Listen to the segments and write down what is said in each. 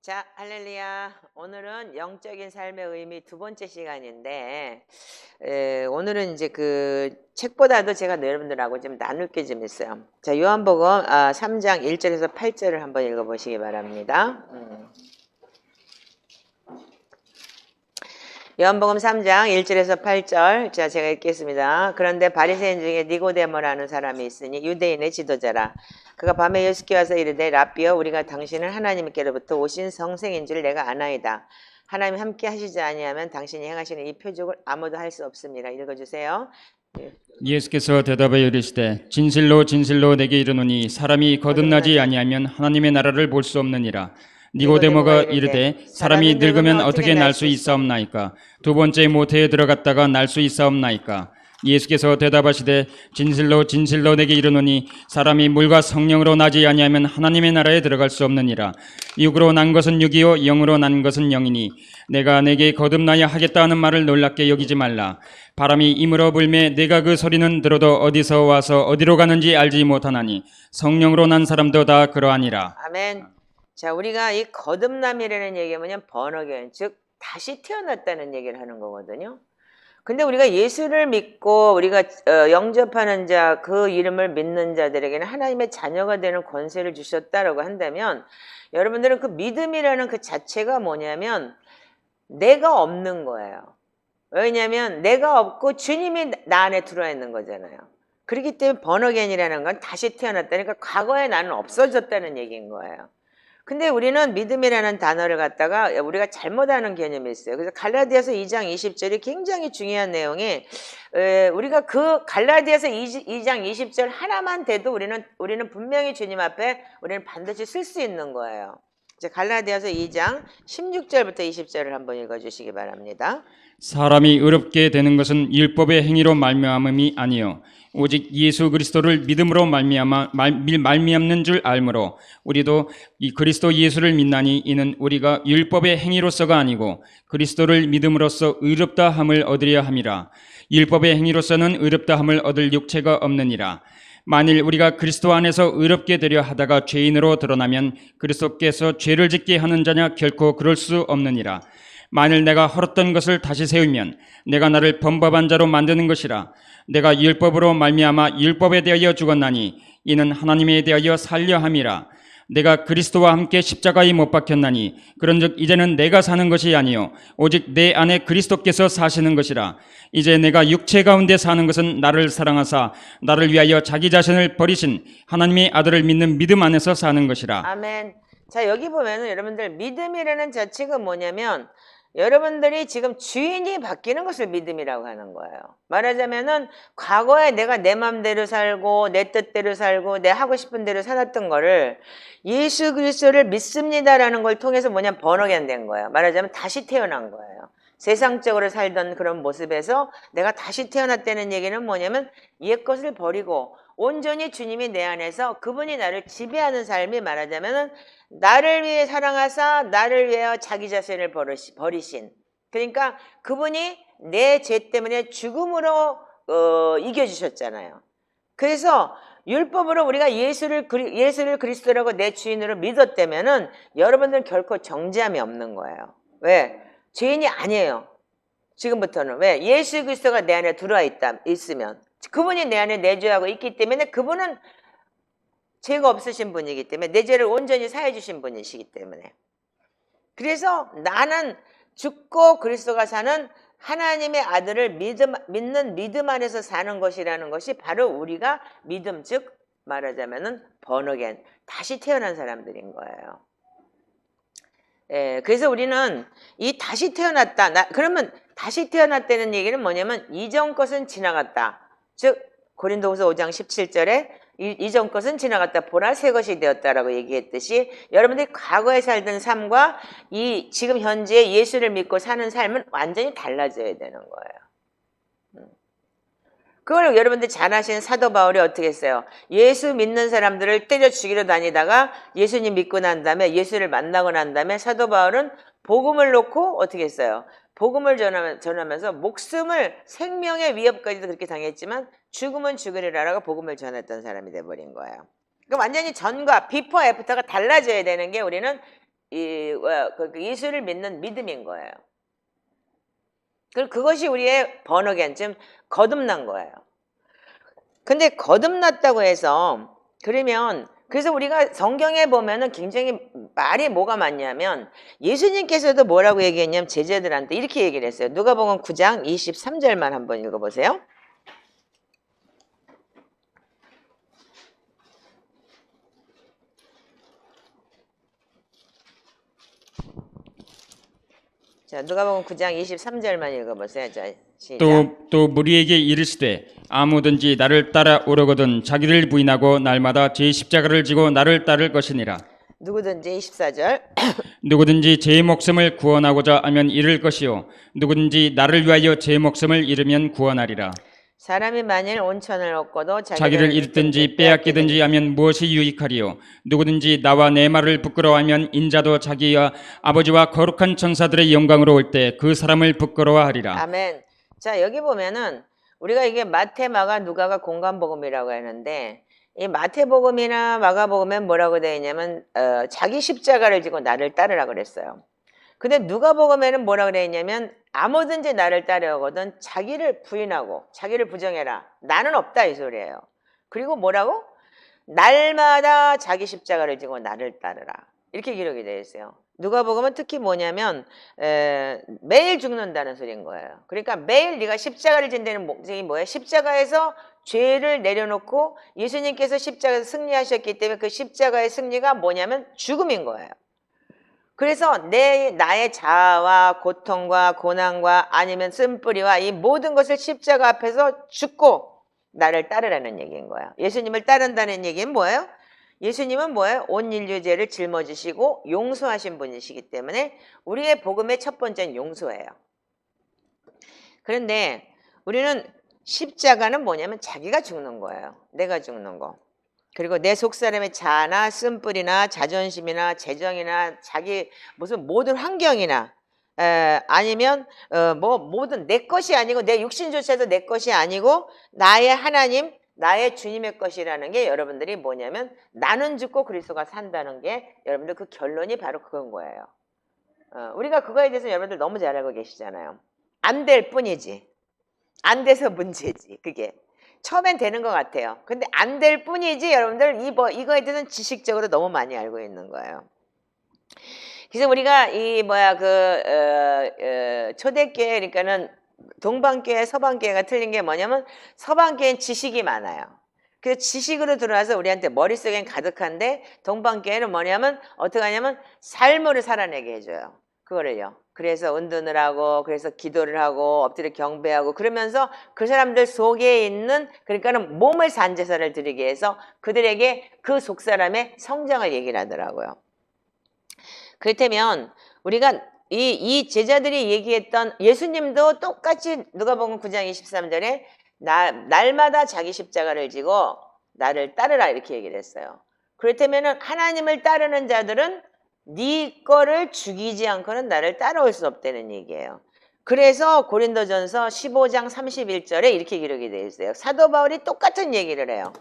자, 할렐루야. 오늘은 영적인 삶의 의미 두 번째 시간인데, 오늘은 이제 그 책보다도 제가 여러분들하고 좀 나눌 게 좀 있어요. 자, 요한복음 3장 1절에서 8절을 한번 읽어보시기 바랍니다. 요한복음 3장 1절에서 8절. 자, 제가 읽겠습니다. 그런데 바리새인 중에 니고데모라는 사람이 있으니 유대인의 지도자라. 그가 밤에 예수께 와서 이르되 랍비여 우리가 당신은 하나님께로부터 오신 성생인 줄 내가 아나이다. 하나님 함께 하시지 아니하면 당신이 행하시는 이 표적을 아무도 할 수 없습니다. 읽어주세요. 예수께서 대답하여 이르시되 진실로 진실로 내게 이르노니 사람이 거듭나지 아니하면 하나님의 나라를 볼 수 없느니라. 니고데모가 이르되 사람이 늙으면 어떻게 날 수 있사옵나이까? 두 번째 모태에 들어갔다가 날 수 있사옵나이까? 예수께서 대답하시되 진실로 진실로 내게 이르노니 사람이 물과 성령으로 나지 아니하면 하나님의 나라에 들어갈 수 없느니라. 육으로 난 것은 육이요 영으로 난 것은 영이니 내가 내게 거듭나야 하겠다 하는 말을 놀랍게 여기지 말라. 바람이 이물어 불매 내가 그 소리는 들어도 어디서 와서 어디로 가는지 알지 못하나니 성령으로 난 사람도 다 그러하니라. 아멘. 자, 우리가 이 거듭남이라는 얘기가 뭐냐면 번어견, 즉 다시 태어났다는 얘기를 하는 거거든요. 근데 우리가 예수를 믿고 우리가 영접하는 자, 그 이름을 믿는 자들에게는 하나님의 자녀가 되는 권세를 주셨다라고 한다면, 여러분들은 그 믿음이라는 그 자체가 뭐냐면 내가 없는 거예요. 왜냐하면 내가 없고 주님이 나 안에 들어와 있는 거잖아요. 그렇기 때문에 번어겐이라는 건 다시 태어났다니까 과거에 나는 없어졌다는 얘기인 거예요. 근데 우리는 믿음이라는 단어를 갖다가 우리가 잘못하는 개념이 있어요. 그래서 갈라디아서 2장 20절이 굉장히 중요한 내용이, 우리가 그 갈라디아서 2장 20절 하나만 돼도 우리는 분명히 주님 앞에 우리는 반드시 쓸 수 있는 거예요. 이제 갈라디아서 2장 16절부터 20절을 한번 읽어주시기 바랍니다. 사람이 의롭게 되는 것은 율법의 행위로 말미암음이 아니요 오직 예수 그리스도를 믿음으로 말미암는 줄 알므로 우리도 이 그리스도 예수를 믿나니 이는 우리가 율법의 행위로서가 아니고 그리스도를 믿음으로써 의롭다 함을 얻으려 함이라. 율법의 행위로서는 의롭다 함을 얻을 육체가 없느니라. 만일 우리가 그리스도 안에서 의롭게 되려 하다가 죄인으로 드러나면 그리스도께서 죄를 짓게 하는 자냐? 결코 그럴 수 없느니라. 만일 내가 헐었던 것을 다시 세우면 내가 나를 범법한 자로 만드는 것이라. 내가 율법으로 말미암아 율법에 대하여 죽었나니 이는 하나님에 대하여 살려 함이라. 내가 그리스도와 함께 십자가에 못 박혔나니 그런즉 이제는 내가 사는 것이 아니요 오직 내 안에 그리스도께서 사시는 것이라. 이제 내가 육체 가운데 사는 것은 나를 사랑하사 나를 위하여 자기 자신을 버리신 하나님의 아들을 믿는 믿음 안에서 사는 것이라. 아멘. 자, 여기 보면은 여러분들 믿음이라는 자체가 뭐냐면 여러분들이 지금 주인이 바뀌는 것을 믿음이라고 하는 거예요. 말하자면은 과거에 내가 내 맘대로 살고 내 뜻대로 살고 내 하고 싶은 대로 살았던 거를 예수 그리스도를 믿습니다라는 걸 통해서 뭐냐면 번어겐 된 거예요. 말하자면 다시 태어난 거예요. 세상적으로 살던 그런 모습에서 내가 다시 태어났다는 얘기는 뭐냐면 옛 것을 버리고 온전히 주님이 내 안에서 그분이 나를 지배하는 삶이, 말하자면은 나를 위해 사랑하사 나를 위하여 자기 자신을 버리신, 그러니까 그분이 내 죄 때문에 죽음으로 이겨주셨잖아요. 그래서 율법으로 우리가 예수를 그리스도라고 내 주인으로 믿었다면은 여러분들은 결코 정죄함이 없는 거예요. 왜? 죄인이 아니에요. 지금부터는. 왜? 예수 그리스도가 내 안에 들어와 있으면 그분이 내 안에 내주하고 있기 때문에 그분은 죄가 없으신 분이기 때문에 내 죄를 온전히 사해 주신 분이시기 때문에, 그래서 나는 죽고 그리스도가 사는 하나님의 아들을 믿는 믿음 안에서 사는 것이라는 것이 바로 우리가 믿음, 즉 말하자면은 번어겐, 다시 태어난 사람들인 거예요. 그래서 우리는 이 다시 태어났다. 그러면 다시 태어났다는 얘기는 뭐냐면 이전 것은 지나갔다. 즉 고린도후서 5장 17절에 이전 것은 지나갔다. 보라 새 것이 되었다라고 얘기했듯이 여러분들이 과거에 살던 삶과 이 지금 현재 예수를 믿고 사는 삶은 완전히 달라져야 되는 거예요. 그걸 여러분들 잘 아시는 사도 바울이 어떻게 했어요? 예수 믿는 사람들을 때려 죽이러 다니다가 예수님 믿고 난 다음에, 예수를 만나고 난 다음에 사도 바울은 복음을 놓고 어떻게 했어요? 복음을 전하면서 목숨을, 생명의 위협까지도 그렇게 당했지만 죽으면 죽으리라라고 복음을 전했던 사람이 돼버린 거예요. 그러니까 완전히 전과 비포 애프터가 달라져야 되는 게 우리는 예수를 믿는 믿음인 거예요. 그것이 우리의 번어겐, 좀 거듭난 거예요. 근데 거듭났다고 해서 그러면 그래서 우리가 성경에 보면은 굉장히 말이 뭐가 많냐면 예수님께서도 뭐라고 얘기했냐면 제자들한테 이렇게 얘기를 했어요. 누가복음 9장 23절만 한번 읽어보세요. 자, 누가복음 9장 23절만 읽어보세요. 자, 시작. 또 무리에게 이르시되 아무든지 나를 따라오려거든 자기를 부인하고 날마다 제 십자가를 지고 나를 따를 것이니라. 누구든지 24절. 누구든지 제 목숨을 구원하고자 하면 잃을 것이요 누구든지 나를 위하여 제 목숨을 잃으면 구원하리라. 사람이 만일 온천을 얻고도 자기를 잃든지 빼앗기든지 하면 무엇이 유익하리요? 누구든지 나와 내 말을 부끄러워하면 인자도 자기와 아버지와 거룩한 천사들의 영광으로 올 때 그 사람을 부끄러워하리라. 아멘. 자, 여기 보면은 우리가 이게 마태, 마가, 누가가 공간복음이라고 하는데 이 마태복음이나 마가복음엔 뭐라고 되어 있냐면 자기 십자가를 지고 나를 따르라 그랬어요. 근데 누가복음에는 뭐라고 되어 있냐면 아무든지 나를 따르거든 자기를 부인하고 자기를 부정해라. 나는 없다 이 소리예요. 그리고 뭐라고? 날마다 자기 십자가를 지고 나를 따르라. 이렇게 기록이 되어 있어요. 누가복음은 특히 뭐냐면 매일 죽는다는 소리인 거예요. 그러니까 매일 네가 십자가를 진다는 목적이 뭐예요? 십자가에서 죄를 내려놓고 예수님께서 십자가에서 승리하셨기 때문에 그 십자가의 승리가 뭐냐면 죽음인 거예요. 그래서 나의 자아와 고통과 고난과 아니면 쓴뿌리와 이 모든 것을 십자가 앞에서 죽고 나를 따르라는 얘기인 거예요. 예수님을 따른다는 얘기는 뭐예요? 예수님은 뭐예요? 온 인류 죄를 짊어지시고 용서하신 분이시기 때문에 우리의 복음의 첫 번째는 용서예요. 그런데 우리는 십자가는 뭐냐면 자기가 죽는 거예요. 내가 죽는 거. 그리고 내 속사람의 자아나 쓴뿌리나 자존심이나 재정이나 자기 무슨 모든 환경이나 아니면 뭐 모든 내 것이 아니고 내 육신조차도 내 것이 아니고 나의 하나님 나의 주님의 것이라는 게 여러분들이 뭐냐면 나는 죽고 그리스도가 산다는 게 여러분들 그 결론이 바로 그건 거예요. 우리가 그거에 대해서 여러분들 너무 잘 알고 계시잖아요. 안 될 뿐이지. 안 돼서 문제지. 그게. 처음엔 되는 것 같아요. 근데 안 될 뿐이지 여러분들 이거에 대해서는 지식적으로 너무 많이 알고 있는 거예요. 그래서 우리가 초대교회 그러니까는 동방교회, 서방교회가 틀린 게 뭐냐면 서방교회는 지식이 많아요. 그래서 지식으로 들어와서 우리한테 머릿속엔 가득한데 동방교회는 뭐냐면 어떻게 하냐면 삶으로 살아내게 해줘요. 그거를요. 그래서 은둔을 하고 그래서 기도를 하고 엎드려 경배하고 그러면서 그 사람들 속에 있는 그러니까는 몸을 산 제사를 드리게 해서 그들에게 그 속사람의 성장을 얘기를 하더라고요. 그렇다면 우리가 이 제자들이 얘기했던 예수님도 똑같이 누가복음 9장 23절에 날마다 자기 십자가를 지고 나를 따르라 이렇게 얘기를 했어요. 그렇다면 하나님을 따르는 자들은 네 거를 죽이지 않고는 나를 따라올 수 없다는 얘기예요. 그래서 고린도전서 15장 31절에 이렇게 기록이 되어 있어요. 사도 바울이 똑같은 얘기를 해요.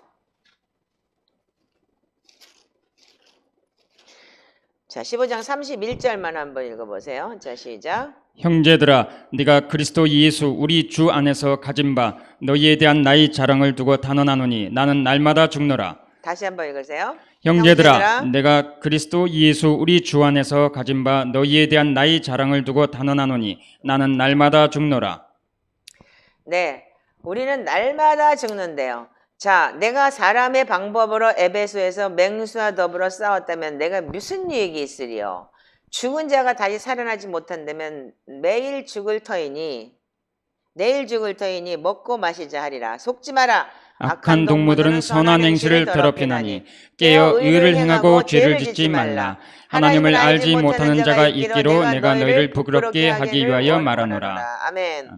자, 15장 31절만 한번 읽어보세요. 자, 시작. 형제들아 네가 그리스도 예수 우리 주 안에서 가진 바 너희에 대한 나의 자랑을 두고 단언하노니 나는 날마다 죽노라. 다시 한번 읽으세요. 형제들아 내가 그리스도 예수 우리 주 안에서 가진 바 너희에 대한 나의 자랑을 두고 단언하노니 나는 날마다 죽노라. 네, 우리는 날마다 죽는데요. 자, 내가 사람의 방법으로 에베소에서 맹수와 더불어 싸웠다면 내가 무슨 유익이 있으리요? 죽은 자가 다시 살아나지 못한다면 매일 죽을 터이니 내일 죽을 터이니 먹고 마시자 하리라. 속지 마라. 악한 동무들은 선한 행실을 더럽히나니 깨어 의를 행하고 죄를 짓지 말라. 하나님을 알지 못하는 자가 있기로 내가 너희를 부끄럽게 하기 위하여 말하노라. 아멘.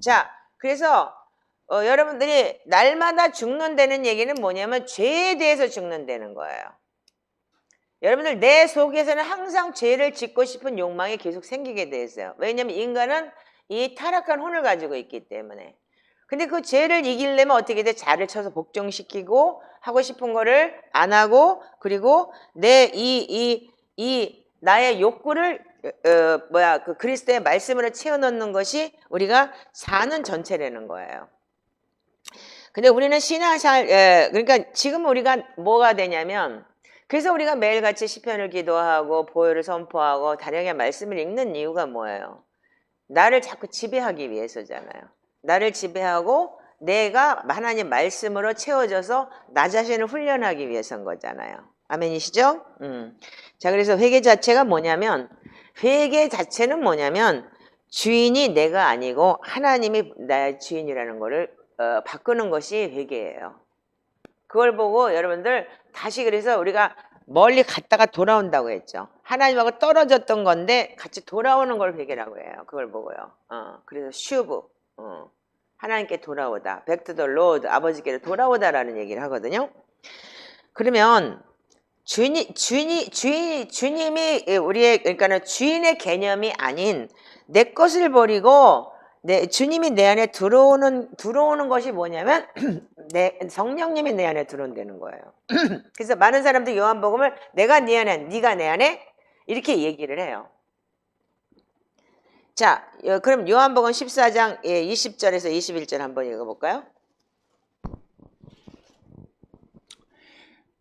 자, 그래서 여러분들이 날마다 죽는다는 얘기는 뭐냐면 죄에 대해서 죽는다는 거예요. 여러분들 내 속에서는 항상 죄를 짓고 싶은 욕망이 계속 생기게 돼 있어요. 왜냐하면 인간은 이 타락한 혼을 가지고 있기 때문에. 근데 그 죄를 이기려면 어떻게 돼? 자를 쳐서 복종시키고 하고 싶은 거를 안 하고 그리고 내 이 나의 욕구를 그 그리스도의 말씀으로 채워넣는 것이 우리가 사는 전체라는 거예요. 근데 우리는 그러니까 지금 우리가 뭐가 되냐면, 그래서 우리가 매일같이 시편을 기도하고 보혈을 선포하고 다량의 말씀을 읽는 이유가 뭐예요? 나를 자꾸 지배하기 위해서잖아요. 나를 지배하고 내가 하나님 말씀으로 채워져서 나 자신을 훈련하기 위해서인 거잖아요. 아멘이시죠? 자, 그래서 회개 자체가 뭐냐면, 회개 자체는 뭐냐면 주인이 내가 아니고 하나님이 나의 주인이라는 거를 바꾸는 것이 회개예요. 그걸 보고 여러분들 다시, 그래서 우리가 멀리 갔다가 돌아온다고 했죠. 하나님하고 떨어졌던 건데 같이 돌아오는 걸 회개라고 해요. 그걸 보고요. 그래서 슈브, 하나님께 돌아오다, back to the Lord, 아버지께로 돌아오다라는 얘기를 하거든요. 그러면 주님이 그러니까는 주인의 개념이 아닌 내 것을 버리고 주님이 내 안에 들어오는 것이 뭐냐면 성령님이 내 안에 들어온다는 거예요. 그래서 많은 사람들이 요한복음을 내가 네 안에, 네가 내 안에 이렇게 얘기를 해요. 자, 그럼 요한복음 14장 20절에서 21절 한번 읽어볼까요?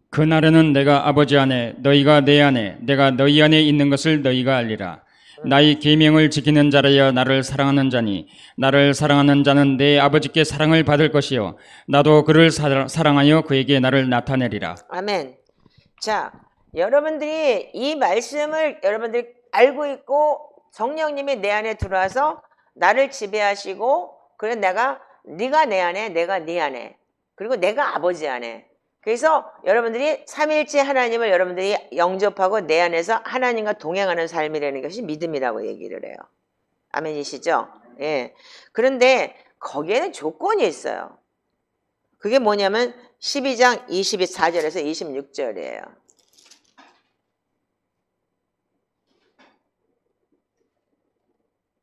그날에는 내가 아버지 안에 너희가 내 안에 내가 너희 안에 있는 것을 너희가 알리라. 나의 계명을 지키는 자라야 나를 사랑하는 자니 나를 사랑하는 자는 내 아버지께 사랑을 받을 것이요 나도 그를 사랑하여 그에게 나를 나타내리라. 아멘. 자, 여러분들이 이 말씀을 여러분들이 알고 있고 성령님이 내 안에 들어와서 나를 지배하시고, 그래서 네가 내 안에, 내가 네 안에, 그리고 내가 아버지 안에. 그래서 여러분들이 삼일째 하나님을 여러분들이 영접하고 내 안에서 하나님과 동행하는 삶이라는 것이 믿음이라고 얘기를 해요. 아멘이시죠? 예. 그런데 거기에는 조건이 있어요. 그게 뭐냐면 12장 24절에서 26절이에요.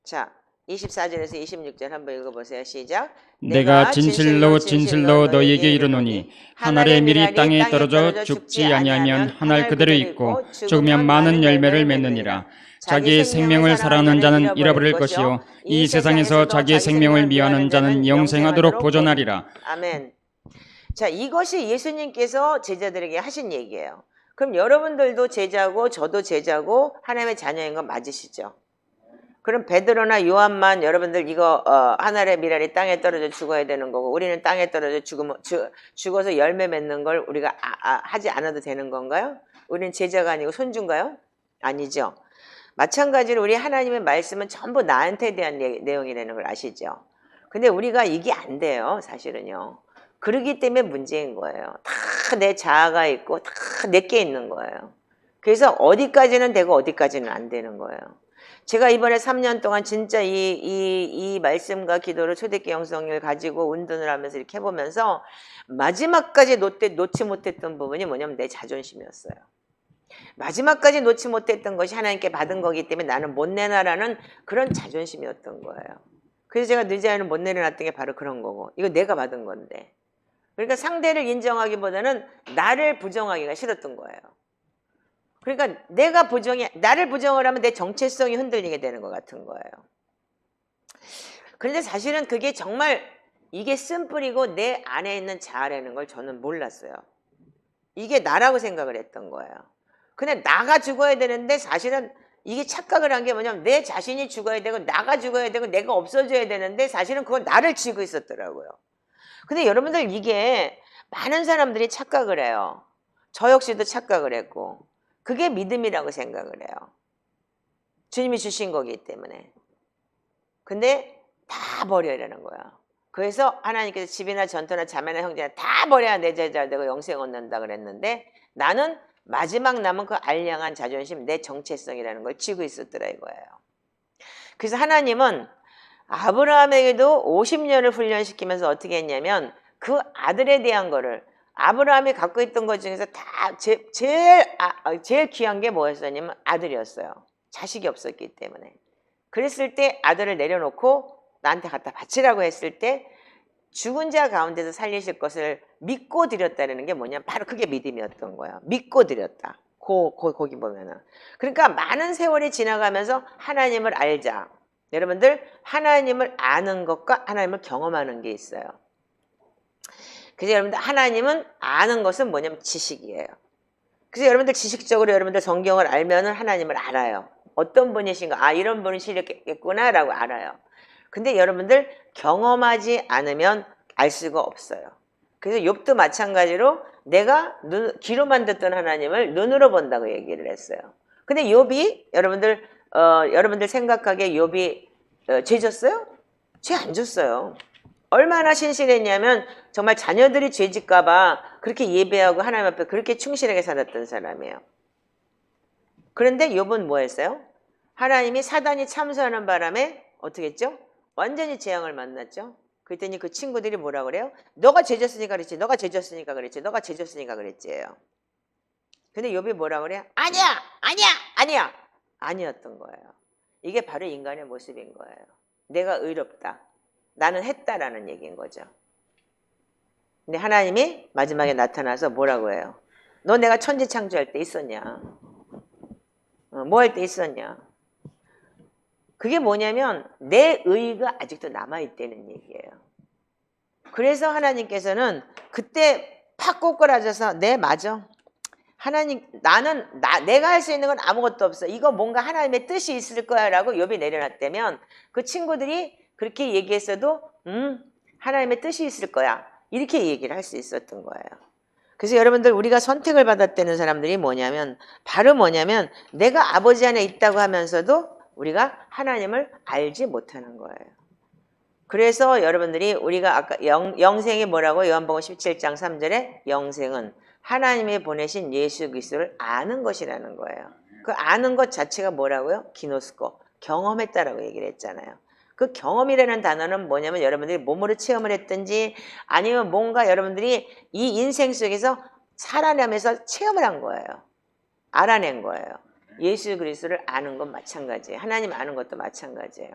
자, 24절에서 26절 한번 읽어보세요. 시작. 내가 진실로 너희에게 이르노니 한 알의 밀이 땅에 떨어져 죽지 아니하면 한 알 그대로 있고 죽으면 많은 열매를 맺느니라. 자기의 생명을 사랑하는 자는 잃어버릴 것이요 이 세상에서 자기의 생명을 미워하는 자는 영생하도록 보존하리라. 아멘. 자, 이것이 예수님께서 제자들에게 하신 얘기예요. 그럼 여러분들도 제자고 저도 제자고 하나님의 자녀인 건 맞으시죠? 그럼 베드로나 요한만 여러분들 이거 한 알의 밀알이 땅에 떨어져 죽어야 되는 거고, 우리는 땅에 떨어져 죽어서 열매 맺는 걸 우리가 하지 않아도 되는 건가요? 우리는 제자가 아니고 손주인가요? 아니죠. 마찬가지로 우리 하나님의 말씀은 전부 나한테 대한 내용이라는 걸 아시죠? 근데 우리가 이게 안 돼요, 사실은요. 그러기 때문에 문제인 거예요. 다 내 자아가 있고 다 내게 있는 거예요. 그래서 어디까지는 되고 어디까지는 안 되는 거예요. 제가 이번에 3년 동안 진짜 이 말씀과 기도를 초대교회 영성을 가지고 운동을 하면서 이렇게 해보면서 마지막까지 놓지 못했던 부분이 뭐냐면 내 자존심이었어요. 마지막까지 놓지 못했던 것이 하나님께 받은 거기 때문에 나는 못 내놔라는 그런 자존심이었던 거예요. 그래서 제가 늦어야는 못 내려놨던 게 바로 그런 거고, 이거 내가 받은 건데. 그러니까 상대를 인정하기보다는 나를 부정하기가 싫었던 거예요. 그러니까 나를 부정을 하면 내 정체성이 흔들리게 되는 것 같은 거예요. 그런데 사실은 그게 정말 이게 쓴뿌리고 내 안에 있는 자아라는 걸 저는 몰랐어요. 이게 나라고 생각을 했던 거예요. 근데 나가 죽어야 되는데 사실은 이게 착각을 한 게 뭐냐면 내 자신이 죽어야 되고 나가 죽어야 되고 내가 없어져야 되는데 사실은 그건 나를 쥐고 있었더라고요. 근데 여러분들 이게 많은 사람들이 착각을 해요. 저 역시도 착각을 했고, 그게 믿음이라고 생각을 해요. 주님이 주신 거기 때문에. 근데 다 버려야되는 거야. 그래서 하나님께서 집이나 전토나 자매나 형제나 다 버려야 내 제자 되고 영생 얻는다 그랬는데, 나는 마지막 남은 그 알량한 자존심, 내 정체성이라는 걸 쥐고 있었더라 이거예요. 그래서 하나님은 아브라함에게도 50년을 훈련시키면서 어떻게 했냐면 그 아들에 대한 거를, 아브라함이 갖고 있던 것 중에서 다 제일 귀한 게 뭐였냐면 아들이었어요. 자식이 없었기 때문에. 그랬을 때 아들을 내려놓고 나한테 갖다 바치라고 했을 때 죽은 자 가운데서 살리실 것을 믿고 드렸다는 게 뭐냐면 바로 그게 믿음이었던 거예요. 믿고 드렸다. 거기 보면은. 그러니까 많은 세월이 지나가면서 하나님을 알자. 여러분들 하나님을 아는 것과 하나님을 경험하는 게 있어요. 그래서 여러분들 하나님은 아는 것은 뭐냐면 지식이에요. 그래서 여러분들 지식적으로 여러분들 성경을 알면은 하나님을 알아요. 어떤 분이신가? 아, 이런 분이시겠구나라고 알아요. 근데 여러분들 경험하지 않으면 알 수가 없어요. 그래서 욥도 마찬가지로 내가 귀로만 듣던 하나님을 눈으로 본다고 얘기를 했어요. 근데 욥이 여러분들 생각하기에 욥이 죄 졌어요? 죄 안 졌어요. 얼마나 신실했냐면 정말 자녀들이 죄 짓까봐 그렇게 예배하고 하나님 앞에 그렇게 충실하게 살았던 사람이에요. 그런데 욥은 뭐 했어요? 하나님이 사단이 참소하는 바람에 어떻게 했죠? 완전히 재앙을 만났죠. 그랬더니 그 친구들이 뭐라 그래요? 너가 죄 졌으니까 그랬지. 너가 죄 졌으니까 그랬지. 너가 죄 졌으니까 그랬지예요. 근데 욥이 뭐라 그래요? 아니야! 아니야! 아니야! 아니었던 거예요. 이게 바로 인간의 모습인 거예요. 내가 의롭다. 나는 했다라는 얘기인 거죠. 근데 하나님이 마지막에 나타나서 뭐라고 해요? 너 내가 천지 창조할 때 있었냐? 뭐 할 때 있었냐? 그게 뭐냐면 내 의의가 아직도 남아있다는 얘기예요. 그래서 하나님께서는 그때 팍 꼬꾸라져서 네 맞아. 하나님 내가 할 수 있는 건 아무것도 없어. 이거 뭔가 하나님의 뜻이 있을 거야 라고 욥이 내려놨다면 그 친구들이 그렇게 얘기했어도 하나님의 뜻이 있을 거야. 이렇게 얘기를 할 수 있었던 거예요. 그래서 여러분들 우리가 선택을 받았다는 사람들이 바로 뭐냐면 내가 아버지 안에 있다고 하면서도 우리가 하나님을 알지 못하는 거예요. 그래서 여러분들이 우리가 아까 영생이 뭐라고 요한복음 17장 3절에 영생은 하나님이 보내신 예수 그리스도를 아는 것이라는 거예요. 그 아는 것 자체가 뭐라고요? 기노스코, 경험했다라고 얘기를 했잖아요. 그 경험이라는 단어는 뭐냐면 여러분들이 몸으로 체험을 했든지 아니면 뭔가 여러분들이 이 인생 속에서 살아내면서 체험을 한 거예요. 알아낸 거예요. 예수 그리스도를 아는 건 마찬가지예요. 하나님 아는 것도 마찬가지예요.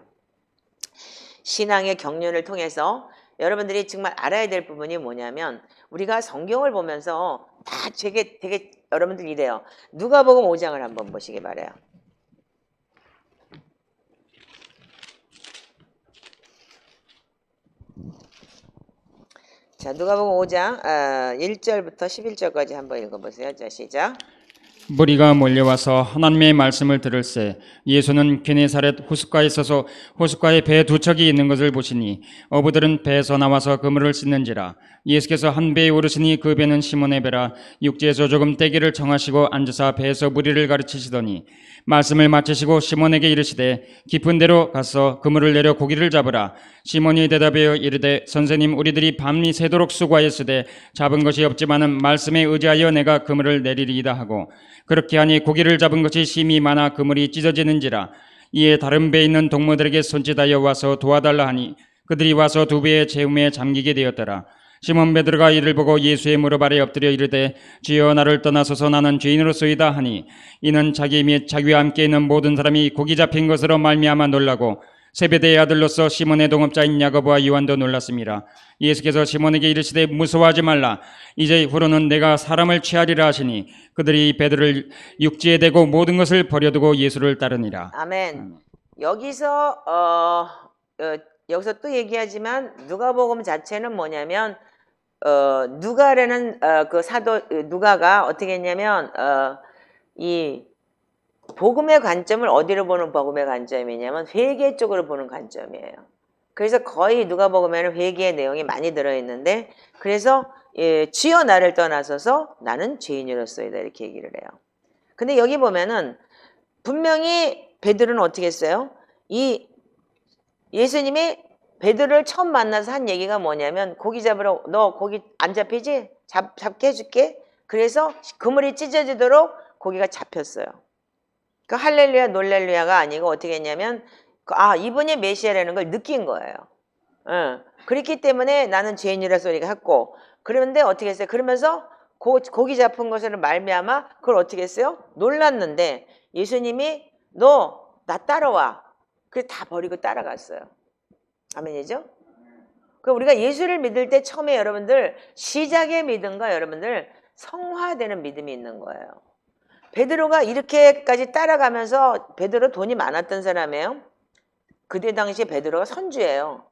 신앙의 경륜을 통해서 여러분들이 정말 알아야 될 부분이 뭐냐면 우리가 성경을 보면서 다 되게 여러분들 이래요. 누가복음 5장을 한번 보시기 바라요. 자, 누가복음 5장 1절부터 11절까지 한번 읽어보세요. 자, 시작. 무리가 몰려와서 하나님의 말씀을 들을새 예수는 게네사렛 호숫가에 서서 호숫가에 배 두 척이 있는 것을 보시니 어부들은 배에서 나와서 그물을 씻는지라. 예수께서 한 배에 오르시니 그 배는 시몬의 배라. 육지에서 조금 떼기를 정하시고 앉으사 배에서 무리를 가르치시더니 말씀을 마치시고 시몬에게 이르시되 깊은 데로 가서 그물을 내려 고기를 잡으라. 시몬이 대답하여 이르되 선생님 우리들이 밤이 새도록 수고하였으되 잡은 것이 없지만은 말씀에 의지하여 내가 그물을 내리리이다 하고 그렇게 하니 고기를 잡은 것이 심히 많아 그물이 찢어지는지라. 이에 다른 배에 있는 동무들에게 손짓하여 와서 도와달라 하니 그들이 와서 두 배의 재움에 잠기게 되었더라. 시몬 베드로가 이를 보고 예수의 무릎 아래 엎드려 이르되 주여 나를 떠나소서 나는 죄인으로소이다 하니 이는 자기 및 자기와 함께 있는 모든 사람이 고기 잡힌 것으로 말미암아 놀라고 세베대의 아들로서 시몬의 동업자인 야고보와 요한도 놀랐습니다. 예수께서 시몬에게 이르시되 무서워하지 말라. 이제 후로는 내가 사람을 취하리라 하시니 그들이 배들을 육지에 대고 모든 것을 버려두고 예수를 따르니라. 아멘. 여기서 여기서 또 얘기하지만 누가복음 자체는 뭐냐면 누가라는 그 사도 누가가 어떻게 했냐면 이 복음의 관점을 어디로 보는 복음의 관점이냐면 회개 쪽으로 보는 관점이에요. 그래서 거의 누가복음에는 회개의 내용이 많이 들어있는데 그래서 주여 나를 떠나서서 나는 죄인으로서이다 이렇게 얘기를 해요. 근데 여기 보면은 분명히 베드로는 어떻게 했어요? 이 예수님이 베드로를 처음 만나서 한 얘기가 뭐냐면 고기 잡으러 너 고기 안 잡히지? 잡게 해줄게. 그래서 그물이 찢어지도록 고기가 잡혔어요. 그 할렐루야 놀렐루야가 아니고 어떻게 했냐면 이분이 메시아라는 걸 느낀 거예요. 그렇기 때문에 나는 죄인이라 소리가 했고 그런데 어떻게 했어요? 그러면서 고기 잡은 것으로 말미암아 그걸 어떻게 했어요? 놀랐는데 예수님이 너 나 따라와. 그래서 다 버리고 따라갔어요. 아멘이죠? 그럼 우리가 예수를 믿을 때 처음에 여러분들 시작의 믿음과 여러분들 성화되는 믿음이 있는 거예요. 베드로가 이렇게까지 따라가면서 베드로 돈이 많았던 사람이에요. 그때 당시 베드로가 선주예요.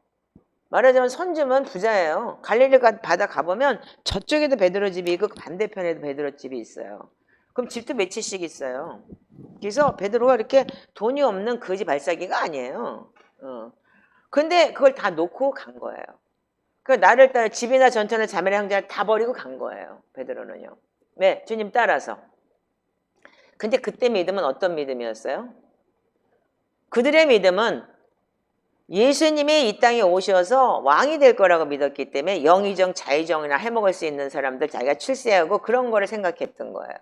말하자면 선주면 부자예요. 갈릴리 바다 가보면 저쪽에도 베드로 집이 있고 반대편에도 베드로 집이 있어요. 그럼 집도 몇 채씩 있어요. 그래서 베드로가 이렇게 돈이 없는 거지 발사기가 아니에요. 근데 그걸 다 놓고 간 거예요. 그 나를 따라 집이나 전천을 자매나 형제를 다 버리고 간 거예요. 베드로는요. 네, 주님 따라서. 근데 그때 믿음은 어떤 믿음이었어요? 그들의 믿음은 예수님이 이 땅에 오셔서 왕이 될 거라고 믿었기 때문에 영의정, 자의정이나 해먹을 수 있는 사람들 자기가 출세하고 그런 거를 생각했던 거예요.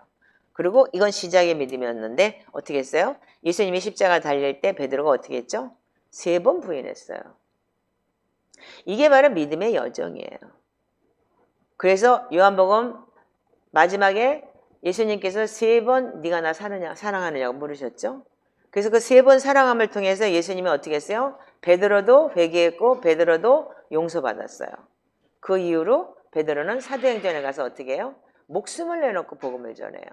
그리고 이건 시작의 믿음이었는데 어떻게 했어요? 예수님이 십자가 달릴 때 베드로가 어떻게 했죠? 3번 부인했어요. 이게 바로 믿음의 여정이에요. 그래서 요한복음 마지막에 예수님께서 3번 네가 나 사랑하느냐고 물으셨죠? 그래서 그 3번 사랑함을 통해서 예수님이 어떻게 했어요? 베드로도 회개했고 베드로도 용서받았어요. 그 이후로 베드로는 사도행전에 가서 어떻게 해요? 목숨을 내놓고 복음을 전해요.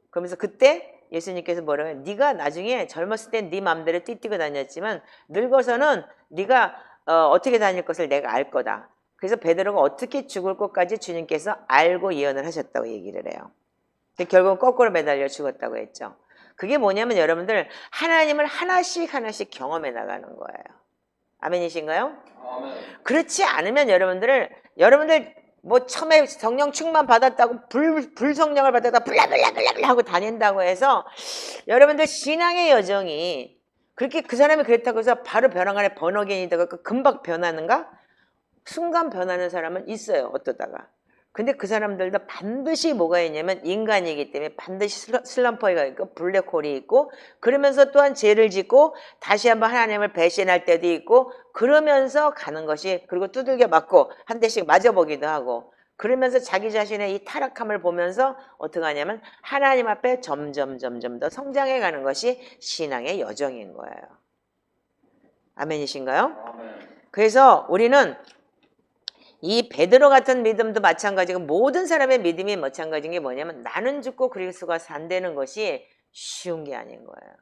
그러면서 그때 예수님께서 뭐라고 해요? 네가 나중에 젊었을 땐 네 맘대로 띠뛰고 다녔지만 늙어서는 네가 어떻게 다닐 것을 내가 알 거다. 그래서 베드로가 어떻게 죽을 것까지 주님께서 알고 예언을 하셨다고 얘기를 해요. 결국은 거꾸로 매달려 죽었다고 했죠. 그게 뭐냐면 여러분들 하나님을 하나씩 하나씩 경험해 나가는 거예요. 아멘이신가요? 아멘. 그렇지 않으면 여러분들 뭐 처음에 성령 충만 받았다고 불성령을 받았다고 블라블라블라 하고 다닌다고 해서 여러분들 신앙의 여정이 그렇게 그 사람이 그랬다고 해서 바로 변화간에 번어겐이 되고 금방 변하는가? 순간 변하는 사람은 있어요. 어떠다가. 근데 그 사람들도 반드시 뭐가 있냐면 인간이기 때문에 반드시 슬럼프가 있고 블랙홀이 있고 그러면서 또한 죄를 짓고 다시 한번 하나님을 배신할 때도 있고 그러면서 가는 것이 그리고 두들겨 맞고 한 대씩 맞아보기도 하고 그러면서 자기 자신의 이 타락함을 보면서 어떻게 하냐면 하나님 앞에 점점 더 성장해 가는 것이 신앙의 여정인 거예요. 아멘이신가요? 아멘. 그래서 우리는 이 베드로 같은 믿음도 마찬가지고 모든 사람의 믿음이 마찬가지인 게 뭐냐면 나는 죽고 그리스도가 산다는 것이 쉬운 게 아닌 거예요.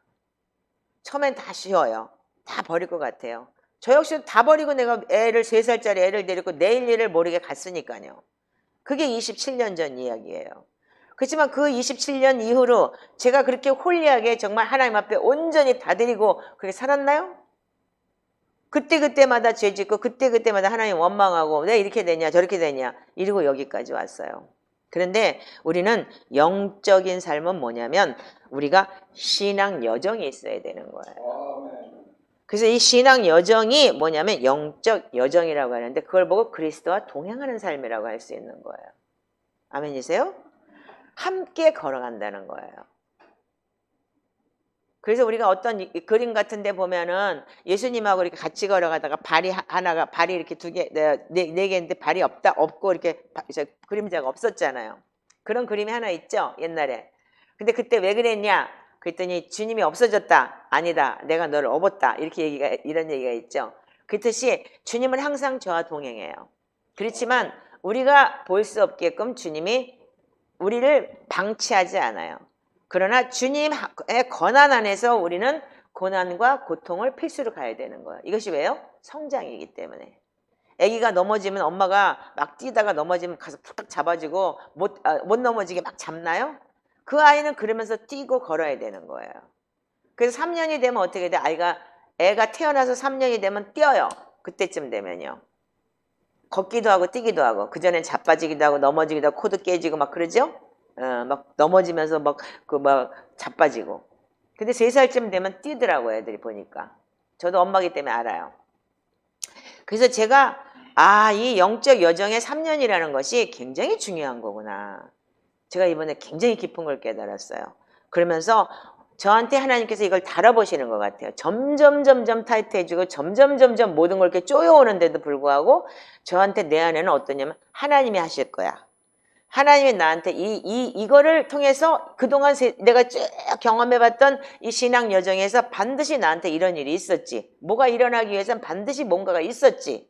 처음엔 다 쉬워요. 다 버릴 것 같아요. 저 역시도 다 버리고 내가 3살짜리 애를 데리고 내일 일을 모르게 갔으니까요. 그게 27년 전 이야기예요. 그렇지만 그 27년 이후로 제가 그렇게 홀리하게 정말 하나님 앞에 온전히 다 드리고 그렇게 살았나요? 그때마다 죄 짓고 그때마다 하나님 원망하고 왜 이렇게 되냐 저렇게 되냐 이러고 여기까지 왔어요. 그런데 우리는 영적인 삶은 뭐냐면 우리가 신앙 여정이 있어야 되는 거예요. 그래서 이 신앙 여정이 뭐냐면 영적 여정이라고 하는데 그걸 보고 그리스도와 동행하는 삶이라고 할 수 있는 거예요. 아멘이세요? 함께 걸어간다는 거예요. 그래서 우리가 어떤 그림 같은 데 보면은 예수님하고 이렇게 같이 걸어가다가 발이 이렇게 네 개인데 발이 없고 이렇게 그림자가 없었잖아요. 그런 그림이 하나 있죠, 옛날에. 근데 그때 왜 그랬냐? 그랬더니 주님이 없어졌다. 아니다. 내가 너를 업었다. 이런 얘기가 있죠. 그렇듯이 주님은 항상 저와 동행해요. 그렇지만 우리가 볼 수 없게끔 주님이 우리를 방치하지 않아요. 그러나 주님의 권한 안에서 우리는 고난과 고통을 필수로 가야 되는 거예요. 이것이 왜요? 성장이기 때문에. 아기가 넘어지면 엄마가 막 뛰다가 넘어지면 가서 푹 잡아주고 못 넘어지게 막 잡나요? 그 아이는 그러면서 뛰고 걸어야 되는 거예요. 그래서 3년이 되면 어떻게 돼? 애가 태어나서 3년이 되면 뛰어요. 그때쯤 되면요. 걷기도 하고 뛰기도 하고 그전엔 자빠지기도 하고 넘어지기도 하고 코도 깨지고 막 그러죠? 막 넘어지면서 막 자빠지고. 근데 3살쯤 되면 뛰더라고요, 애들이 보니까. 저도 엄마기 때문에 알아요. 그래서 제가 이 영적 여정의 3년이라는 것이 굉장히 중요한 거구나. 제가 이번에 굉장히 깊은 걸 깨달았어요. 그러면서 저한테 하나님께서 이걸 다뤄보시는 것 같아요. 점점 타이트해지고 점점 모든 걸 이렇게 쪼여오는데도 불구하고 저한테 내 안에는 어떠냐면 하나님이 하실 거야. 하나님이 나한테 이거를 통해서 그동안 내가 쭉 경험해봤던 이 신앙 여정에서 반드시 나한테 이런 일이 있었지. 뭐가 일어나기 위해서는 반드시 뭔가가 있었지.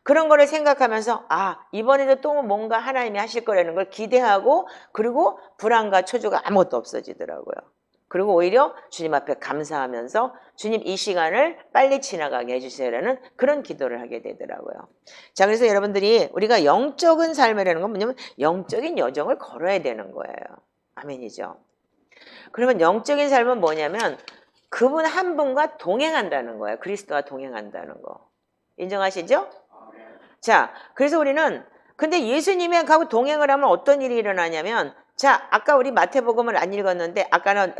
그런 거를 생각하면서 이번에도 또 뭔가 하나님이 하실 거라는 걸 기대하고 그리고 불안과 초조가 아무것도 없어지더라고요. 그리고 오히려 주님 앞에 감사하면서 주님 이 시간을 빨리 지나가게 해주세요라는 그런 기도를 하게 되더라고요. 자, 그래서 여러분들이 우리가 영적인 삶이라는 건 뭐냐면 영적인 여정을 걸어야 되는 거예요. 아멘이죠. 그러면 영적인 삶은 뭐냐면 그분 한 분과 동행한다는 거예요. 그리스도와 동행한다는 거. 인정하시죠? 자, 그래서 우리는 근데 예수님이 가고 동행을 하면 어떤 일이 일어나냐면 자, 아까 우리 마태복음을 안 읽었는데 아까는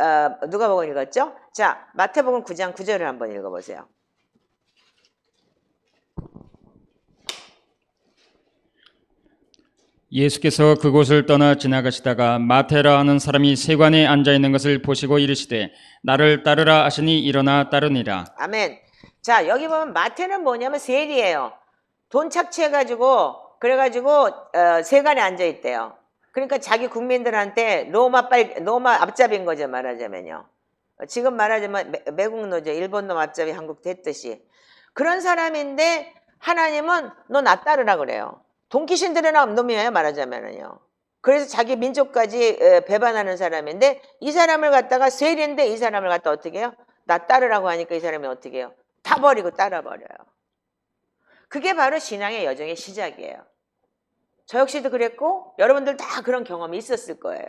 누가복음 읽었죠? 자, 마태복음 9장 9절을 한번 읽어보세요. 예수께서 그곳을 떠나 지나가시다가 마테라 하는 사람이 세관에 앉아 있는 것을 보시고 이르시되 나를 따르라 하시니 일어나 따르니라. 아멘. 자, 여기 보면 마태는 뭐냐면 세리예요. 돈 착취해가지고 그래가지고 세관에 앉아 있대요. 그러니까 자기 국민들한테 로마 앞잡이인 거죠, 말하자면요. 지금 말하자면 매국 노조, 일본 놈 앞잡이 한국 됐듯이 그런 사람인데 하나님은 너 나 따르라 그래요. 돈귀신들은 놈이에요, 말하자면은요. 그래서 자기 민족까지 배반하는 사람인데 이 사람을 갖다가 세리인데 이 사람을 갖다 어떻게 해요? 나 따르라고 하니까 이 사람이 어떻게 해요? 다 버리고 따라버려요. 그게 바로 신앙의 여정의 시작이에요. 저 역시도 그랬고 여러분들 다 그런 경험이 있었을 거예요.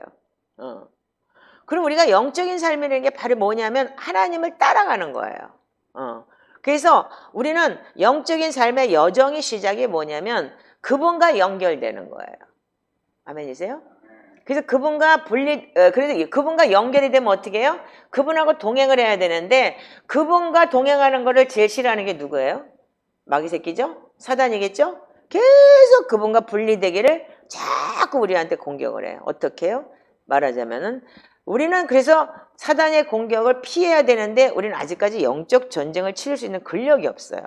그럼 우리가 영적인 삶이라는 게 바로 뭐냐면 하나님을 따라가는 거예요. 그래서 우리는 영적인 삶의 여정의 시작이 뭐냐면 그분과 연결되는 거예요. 아멘이세요? 그래서 그분과 그래서 그분과 연결이 되면 어떻게 해요? 그분하고 동행을 해야 되는데 그분과 동행하는 거를 제일 싫어하는 게 누구예요? 마귀 새끼죠? 사단이겠죠? 계속 그분과 분리되기를 자꾸 우리한테 공격을 해요. 어떻게 해요? 말하자면은 우리는 그래서 사단의 공격을 피해야 되는데 우리는 아직까지 영적 전쟁을 치를 수 있는 근력이 없어요.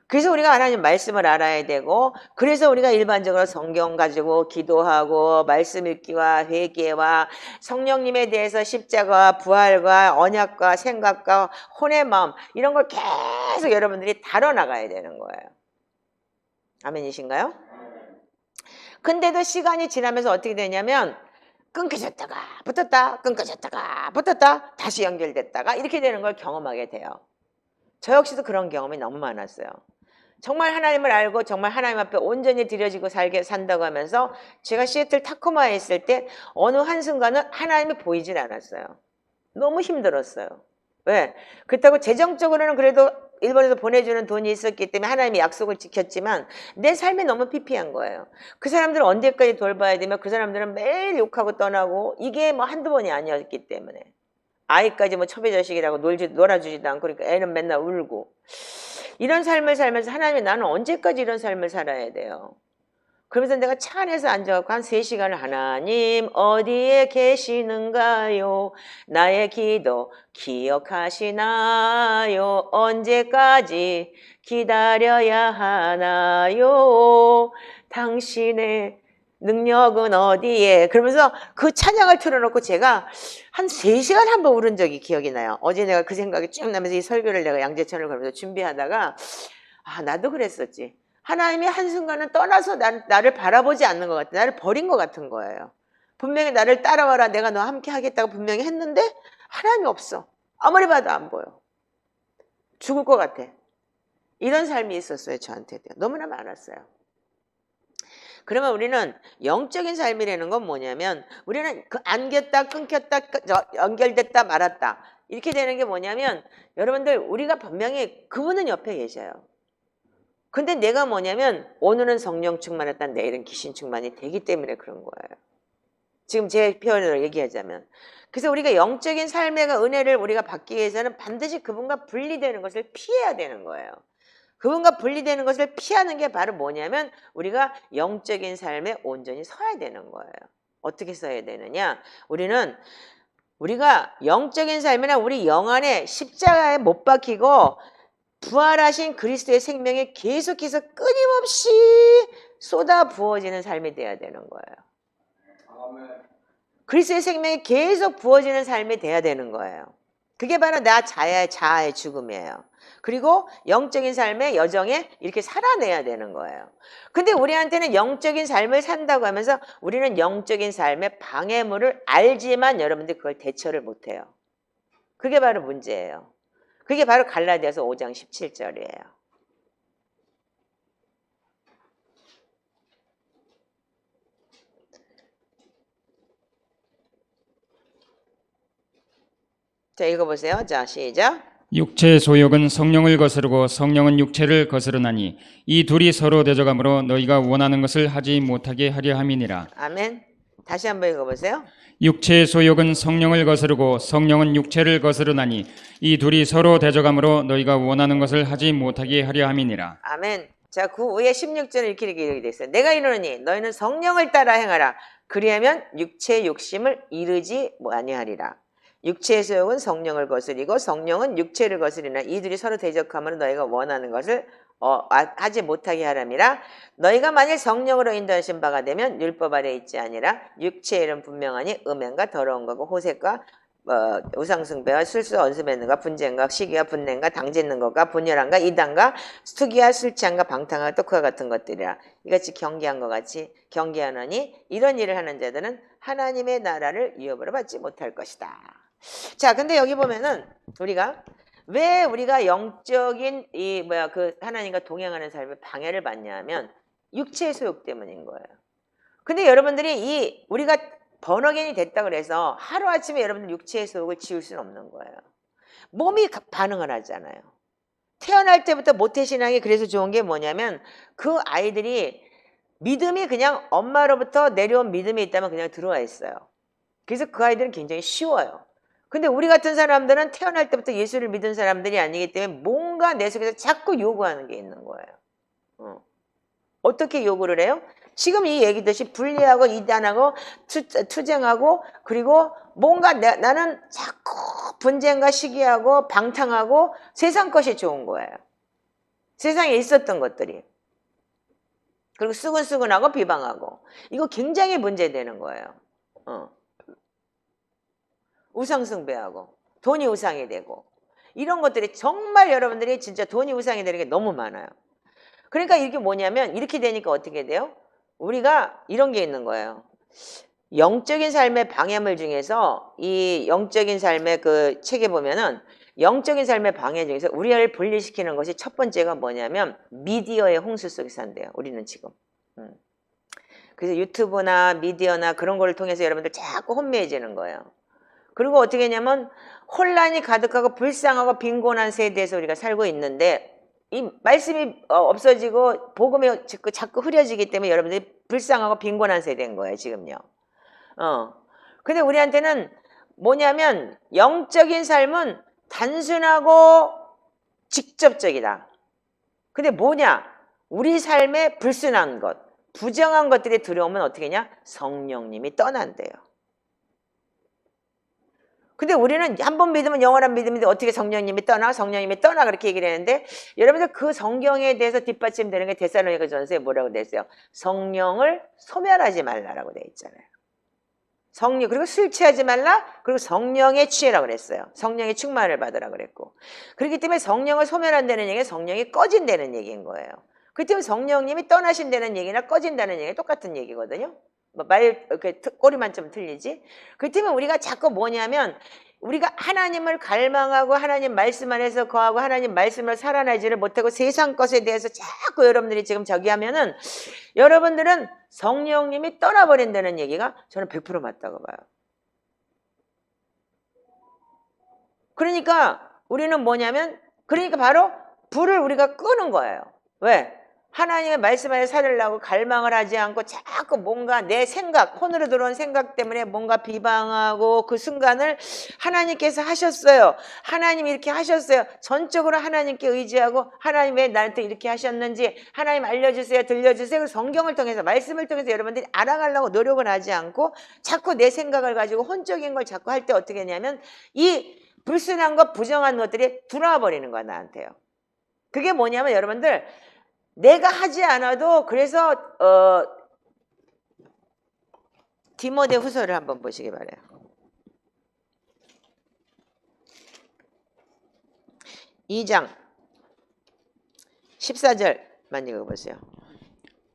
그래서 우리가 하나님 말씀을 알아야 되고 그래서 우리가 일반적으로 성경 가지고 기도하고 말씀 읽기와 회개와 성령님에 대해서 십자가와 부활과 언약과 생각과 혼의 마음 이런 걸 계속 여러분들이 다뤄나가야 되는 거예요. 아멘이신가요? 근데도 시간이 지나면서 어떻게 되냐면 끊겨졌다가 붙었다 끊겨졌다가 붙었다 다시 연결됐다가 이렇게 되는 걸 경험하게 돼요. 저 역시도 그런 경험이 너무 많았어요. 정말 하나님을 알고 정말 하나님 앞에 온전히 드려지고 산다고 하면서 제가 시애틀 타코마에 있을 때 어느 한순간은 하나님이 보이질 않았어요. 너무 힘들었어요. 왜? 그렇다고 재정적으로는 그래도 일본에서 보내주는 돈이 있었기 때문에 하나님이 약속을 지켰지만 내 삶이 너무 피폐한 거예요. 그 사람들은 언제까지 돌봐야 되며 그 사람들은 매일 욕하고 떠나고 이게 뭐 한두 번이 아니었기 때문에 아이까지 뭐 첩의 자식이라고 놀아주지도 않고 그러니까 애는 맨날 울고 이런 삶을 살면서 하나님이 나는 언제까지 이런 삶을 살아야 돼요? 그러면서 내가 차 안에서 앉아갖고 한 3시간을 하나님 어디에 계시는가요? 나의 기도 기억하시나요? 언제까지 기다려야 하나요? 당신의 능력은 어디에? 그러면서 그 찬양을 틀어놓고 제가 한 3시간 한번 울은 적이 기억이 나요. 어제 내가 그 생각이 쭉 나면서 이 설교를 내가 양재천을 걸면서 준비하다가 나도 그랬었지. 하나님이 한순간은 떠나서 나를 바라보지 않는 것 같아. 나를 버린 것 같은 거예요. 분명히 나를 따라와라. 내가 너와 함께 하겠다고 분명히 했는데 하나님이 없어. 아무리 봐도 안 보여. 죽을 것 같아. 이런 삶이 있었어요. 저한테도. 너무나 많았어요. 그러면 우리는 영적인 삶이라는 건 뭐냐면 우리는 안겼다 끊겼다 연결됐다 말았다 이렇게 되는 게 뭐냐면 여러분들 우리가 분명히 그분은 옆에 계셔요. 근데 내가 뭐냐면 오늘은 성령 충만했다 내일은 귀신 충만이 되기 때문에 그런 거예요. 지금 제 표현으로 얘기하자면 그래서 우리가 영적인 삶의 은혜를 우리가 받기 위해서는 반드시 그분과 분리되는 것을 피해야 되는 거예요. 그분과 분리되는 것을 피하는 게 바로 뭐냐면 우리가 영적인 삶에 온전히 서야 되는 거예요. 어떻게 서야 되느냐? 우리가 영적인 삶이나 우리 영 안에 십자가에 못 박히고 부활하신 그리스도의 생명이 계속해서 끊임없이 쏟아 부어지는 삶이 돼야 되는 거예요. 그리스도의 생명이 계속 부어지는 삶이 돼야 되는 거예요. 그게 바로 나 자아의 죽음이에요. 그리고 영적인 삶의 여정에 이렇게 살아내야 되는 거예요. 근데 우리한테는 영적인 삶을 산다고 하면서 우리는 영적인 삶의 방해물을 알지만 여러분들 그걸 대처를 못해요. 그게 바로 문제예요. 그게 바로 갈라디아서 5장 17절이에요. 자, 읽어보세요. 자, 시작. 육체의 소욕은 성령을 거스르고 성령은 육체를 거스르나니 이 둘이 서로 대적하므로 너희가 원하는 것을 하지 못하게 하려 함이니라. 아멘. 다시 한번 읽어보세요. 육체의 소욕은 성령을 거스르고 성령은 육체를 거스르나니 이 둘이 서로 대적하므로 너희가 원하는 것을 하지 못하게 하려 함이니라. 아멘. 자, 그 후에 16절에 이렇게 되어 있어요. 내가 이르노니 너희는 성령을 따라 행하라. 그리하면 육체의 욕심을 이르지 아니하리라. 육체의 소욕은 성령을 거스리고 성령은 육체를 거스리나 이들이 서로 대적하면 너희가 원하는 것을 하지 못하게 하람이라. 너희가 만일 성령으로 인도하신 바가 되면 율법 아래 있지 아니라 육체의 일은 분명하니 음행과 더러운 거고 호색과 우상숭배와 술수 언수맺는가 분쟁과 시기와 분냄과 당짓는 것과 분열함과 이단과 투기와 술 취함과 방탕과 또 그와 같은 것들이라. 이같이 경계한 것 같이 경계하노니 이런 일을 하는 자들은 하나님의 나라를 유업으로 받지 못할 것이다. 자, 근데 여기 보면은 왜 우리가 영적인 하나님과 동행하는 삶에 방해를 받냐 하면 육체의 소욕 때문인 거예요. 근데 여러분들이 우리가 번어겐이 됐다 그래서 하루아침에 여러분들 육체의 소욕을 지울 수는 없는 거예요. 몸이 반응을 하잖아요. 태어날 때부터 모태신앙이 그래서 좋은 게 뭐냐면 그 아이들이 믿음이 그냥 엄마로부터 내려온 믿음이 있다면 그냥 들어와 있어요. 그래서 그 아이들은 굉장히 쉬워요. 근데 우리 같은 사람들은 태어날 때부터 예수를 믿은 사람들이 아니기 때문에 뭔가 내 속에서 자꾸 요구하는 게 있는 거예요. 어떻게 요구를 해요? 지금 이 얘기듯이 분리하고 이단하고 투쟁하고 그리고 뭔가 나는 자꾸 분쟁과 시기하고 방탕하고 세상 것이 좋은 거예요. 세상에 있었던 것들이. 그리고 수근수근하고 비방하고. 이거 굉장히 문제되는 거예요. 우상숭배하고 돈이 우상이 되고 이런 것들이 정말 여러분들이 진짜 돈이 우상이 되는 게 너무 많아요. 그러니까 이게 뭐냐면 이렇게 되니까 어떻게 돼요? 우리가 이런 게 있는 거예요. 영적인 삶의 방해물 중에서 이 영적인 삶의 그 책에 보면은 영적인 삶의 방해 중에서 우리를 분리시키는 것이 첫 번째가 뭐냐면 미디어의 홍수 속에 산대요. 우리는 지금. 그래서 유튜브나 미디어나 그런 거를 통해서 여러분들 자꾸 혼미해지는 거예요. 그리고 어떻게 했냐면 혼란이 가득하고 불쌍하고 빈곤한 세대에서 우리가 살고 있는데 이 말씀이 없어지고 복음이 자꾸 흐려지기 때문에 여러분들이 불쌍하고 빈곤한 세대인 거예요, 지금요. 근데 우리한테는 뭐냐면 영적인 삶은 단순하고 직접적이다. 근데 뭐냐? 우리 삶에 불순한 것, 부정한 것들이 들어오면 어떻게 하냐? 성령님이 떠난대요. 근데 우리는 한 번 믿으면 영원한 믿음인데 어떻게 성령님이 떠나 그렇게 얘기를 했는데 여러분들 그 성경에 대해서 뒷받침되는 게 데살로니가 전서에 뭐라고 돼 있어요? 성령을 소멸하지 말라라고 돼 있잖아요. 성령 그리고 술 취하지 말라 그리고 성령에 취해라 그랬어요. 성령의 충만을 받으라 그랬고 그렇기 때문에 성령을 소멸한다는 얘기는 성령이 꺼진다는 얘기인 거예요. 그렇기 때문에 성령님이 떠나신다는 얘기나 꺼진다는 얘기는 똑같은 얘기거든요. 이렇게 꼬리만 좀 틀리지. 그 때문에 우리가 자꾸 뭐냐면 우리가 하나님을 갈망하고 하나님 말씀 안에서 거하고 하나님 말씀을 살아나지를 못하고 세상 것에 대해서 자꾸 여러분들이 지금 저기 하면은 여러분들은 성령님이 떠나버린다는 얘기가 저는 100% 맞다고 봐요. 그러니까 우리는 뭐냐면 그러니까 바로 불을 우리가 끄는 거예요. 왜? 하나님의 말씀 안에 살으려고 갈망을 하지 않고 자꾸 뭔가 내 생각, 혼으로 들어온 생각 때문에 뭔가 비방하고 그 순간을 하나님께서 하셨어요. 하나님이 이렇게 하셨어요. 전적으로 하나님께 의지하고 하나님 왜 나한테 이렇게 하셨는지 하나님 알려주세요. 들려주세요. 성경을 통해서 말씀을 통해서 여러분들이 알아가려고 노력을 하지 않고 자꾸 내 생각을 가지고 혼적인 걸 자꾸 할 때 어떻게 하냐면 이 불순한 것, 부정한 것들이 들어와 버리는 거야 나한테요. 그게 뭐냐면 여러분들 내가 하지 않아도 그래서 디모데 후서를 한번 보시기 바라요. 2장 14절만 읽어보세요.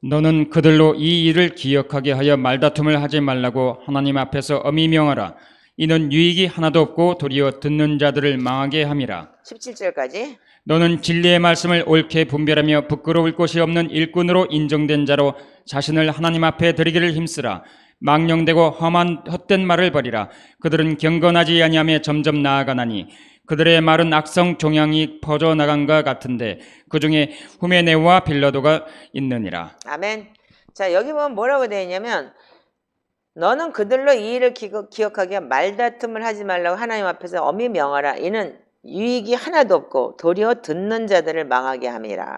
너는 그들로 이 일을 기억하게 하여 말다툼을 하지 말라고 하나님 앞에서 엄히 명하라. 이는 유익이 하나도 없고 도리어 듣는 자들을 망하게 함이라. 17절까지. 너는 진리의 말씀을 옳게 분별하며 부끄러울 곳이 없는 일꾼으로 인정된 자로 자신을 하나님 앞에 드리기를 힘쓰라. 망령되고 험한 헛된 말을 버리라. 그들은 경건하지 아니하며 점점 나아가나니 그들의 말은 악성 종양이 퍼져나간 것 같은데 그 중에 후메네오와 빌라도가 있느니라. 아멘. 자, 여기 보면 뭐라고 되어 있냐면 너는 그들로 이 일을 기억하게 말다툼을 하지 말라고 하나님 앞에서 엄히 명하라. 이는 유익이 하나도 없고 도리어 듣는 자들을 망하게 함이라.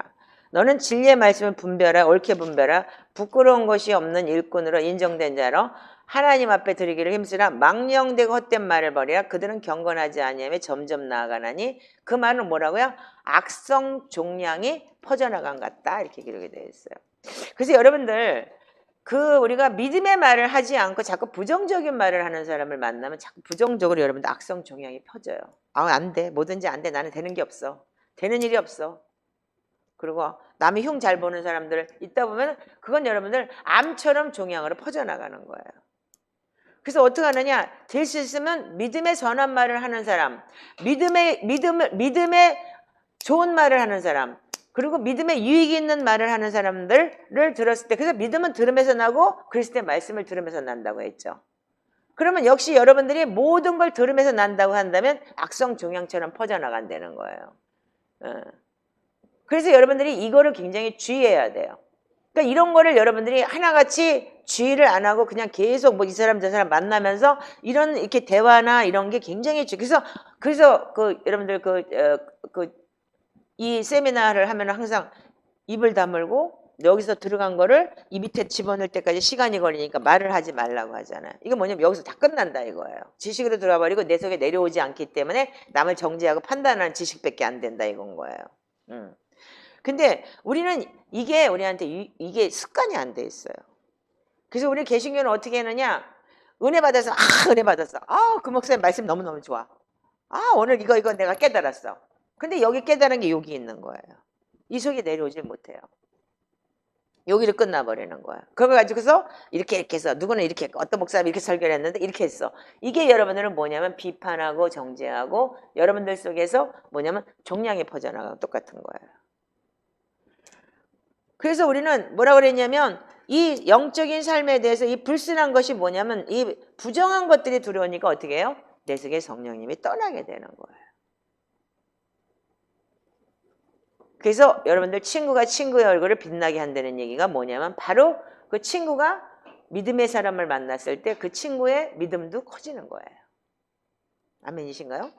너는 진리의 말씀을 분별하 옳게 분별하 부끄러운 것이 없는 일꾼으로 인정된 자로 하나님 앞에 드리기를 힘쓰라. 망령되고 헛된 말을 버리라. 그들은 경건하지 아니하며 점점 나아가나니 그 말은 뭐라고요? 악성 종양이 퍼져나간 것 같다. 이렇게 기록이 되어 있어요. 그래서 여러분들 우리가 믿음의 말을 하지 않고 자꾸 부정적인 말을 하는 사람을 만나면 자꾸 부정적으로 여러분들 악성 종양이 퍼져요. 안 돼. 뭐든지 안 돼. 나는 되는 게 없어. 되는 일이 없어. 그리고 남이 흉 잘 보는 사람들 있다 보면 그건 여러분들 암처럼 종양으로 퍼져나가는 거예요. 그래서 어떻게 하느냐? 될 수 있으면 믿음의 선한 말을 하는 사람, 믿음의 좋은 말을 하는 사람, 그리고 믿음에 유익이 있는 말을 하는 사람들을 들었을 때, 그래서 믿음은 들음에서 나고 그리스도의 말씀을 들으면서 난다고 했죠. 그러면 역시 여러분들이 모든 걸 들으면서 난다고 한다면 악성 종양처럼 퍼져나간다는 거예요. 그래서 여러분들이 이거를 굉장히 주의해야 돼요. 그러니까 이런 거를 여러분들이 하나같이 주의를 안 하고 그냥 계속 뭐 이 사람 저 사람 만나면서 이렇게 대화나 이런 게 굉장히 그래서 여러분들 이 세미나를 하면 항상 입을 다물고 여기서 들어간 거를 이 밑에 집어넣을 때까지 시간이 걸리니까 말을 하지 말라고 하잖아요. 이거 뭐냐면 여기서 다 끝난다 이거예요. 지식으로 들어가 버리고 내 속에 내려오지 않기 때문에 남을 정죄하고 판단하는 지식밖에 안 된다 이건 거예요. 근데 우리는 이게 우리한테 이게 습관이 안 돼 있어요. 그래서 우리 개신교는 어떻게 하느냐? 은혜 받아서 은혜 받았어. 그 목사님 말씀 너무너무 좋아. 오늘 이거 내가 깨달았어. 근데 여기 깨달은 게 여기 있는 거예요. 이 속에 내려오질 못해요. 여기를 끝나버리는 거야. 그거 가지고서 이렇게 해서 누구는 이렇게 어떤 목사님이 이렇게 설교를 했는데 이렇게 했어. 이게 여러분들은 뭐냐면 비판하고 정죄하고 여러분들 속에서 뭐냐면 종양이 퍼져나가고 똑같은 거예요. 그래서 우리는 뭐라 그랬냐면 이 영적인 삶에 대해서 이 불순한 것이 뭐냐면 이 부정한 것들이 들어오니까 어떻게 해요? 내 속에 성령님이 떠나게 되는 거예요. 그래서 여러분들 친구가 친구의 얼굴을 빛나게 한다는 얘기가 뭐냐면 바로 그 친구가 믿음의 사람을 만났을 때 그 친구의 믿음도 커지는 거예요. 아멘이신가요?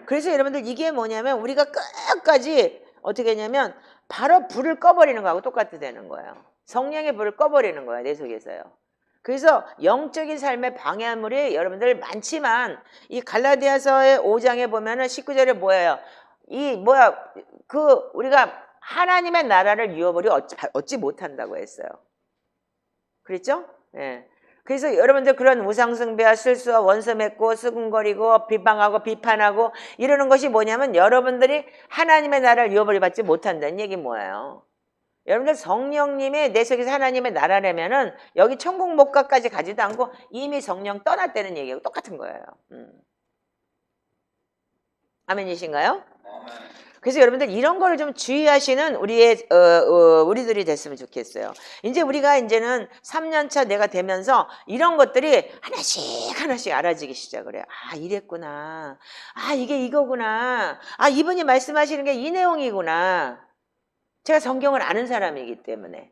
그래서 여러분들 이게 뭐냐면 우리가 끝까지 어떻게 했냐면 바로 불을 꺼버리는 거하고 똑같이 되는 거예요. 성령의 불을 꺼버리는 거예요. 내 속에서요. 그래서 영적인 삶의 방해물이 여러분들 많지만 이 갈라디아서의 5장에 보면은 19절에 뭐예요? 우리가 하나님의 나라를 유업으로 얻지 못한다고 했어요. 그랬죠? 예. 그래서 여러분들 그런 우상숭배와 실수와 원수 맺고 수군거리고 비방하고 비판하고 이러는 것이 뭐냐면 여러분들이 하나님의 나라를 유업을 받지 못한다는 얘기 뭐예요? 여러분들 성령님이 내 속에서 하나님의 나라라면은 여기 천국 못 가까지 가지도 않고 이미 성령 떠났다는 얘기하고 똑같은 거예요. 아멘이신가요? 그래서 여러분들 이런 거를 좀 주의하시는 우리들이 됐으면 좋겠어요. 이제 우리가 이제는 3년차 내가 되면서 이런 것들이 하나씩 알아지기 시작을 해요. 이랬구나. 이게 이거구나. 이분이 말씀하시는 게 이 내용이구나. 제가 성경을 아는 사람이기 때문에.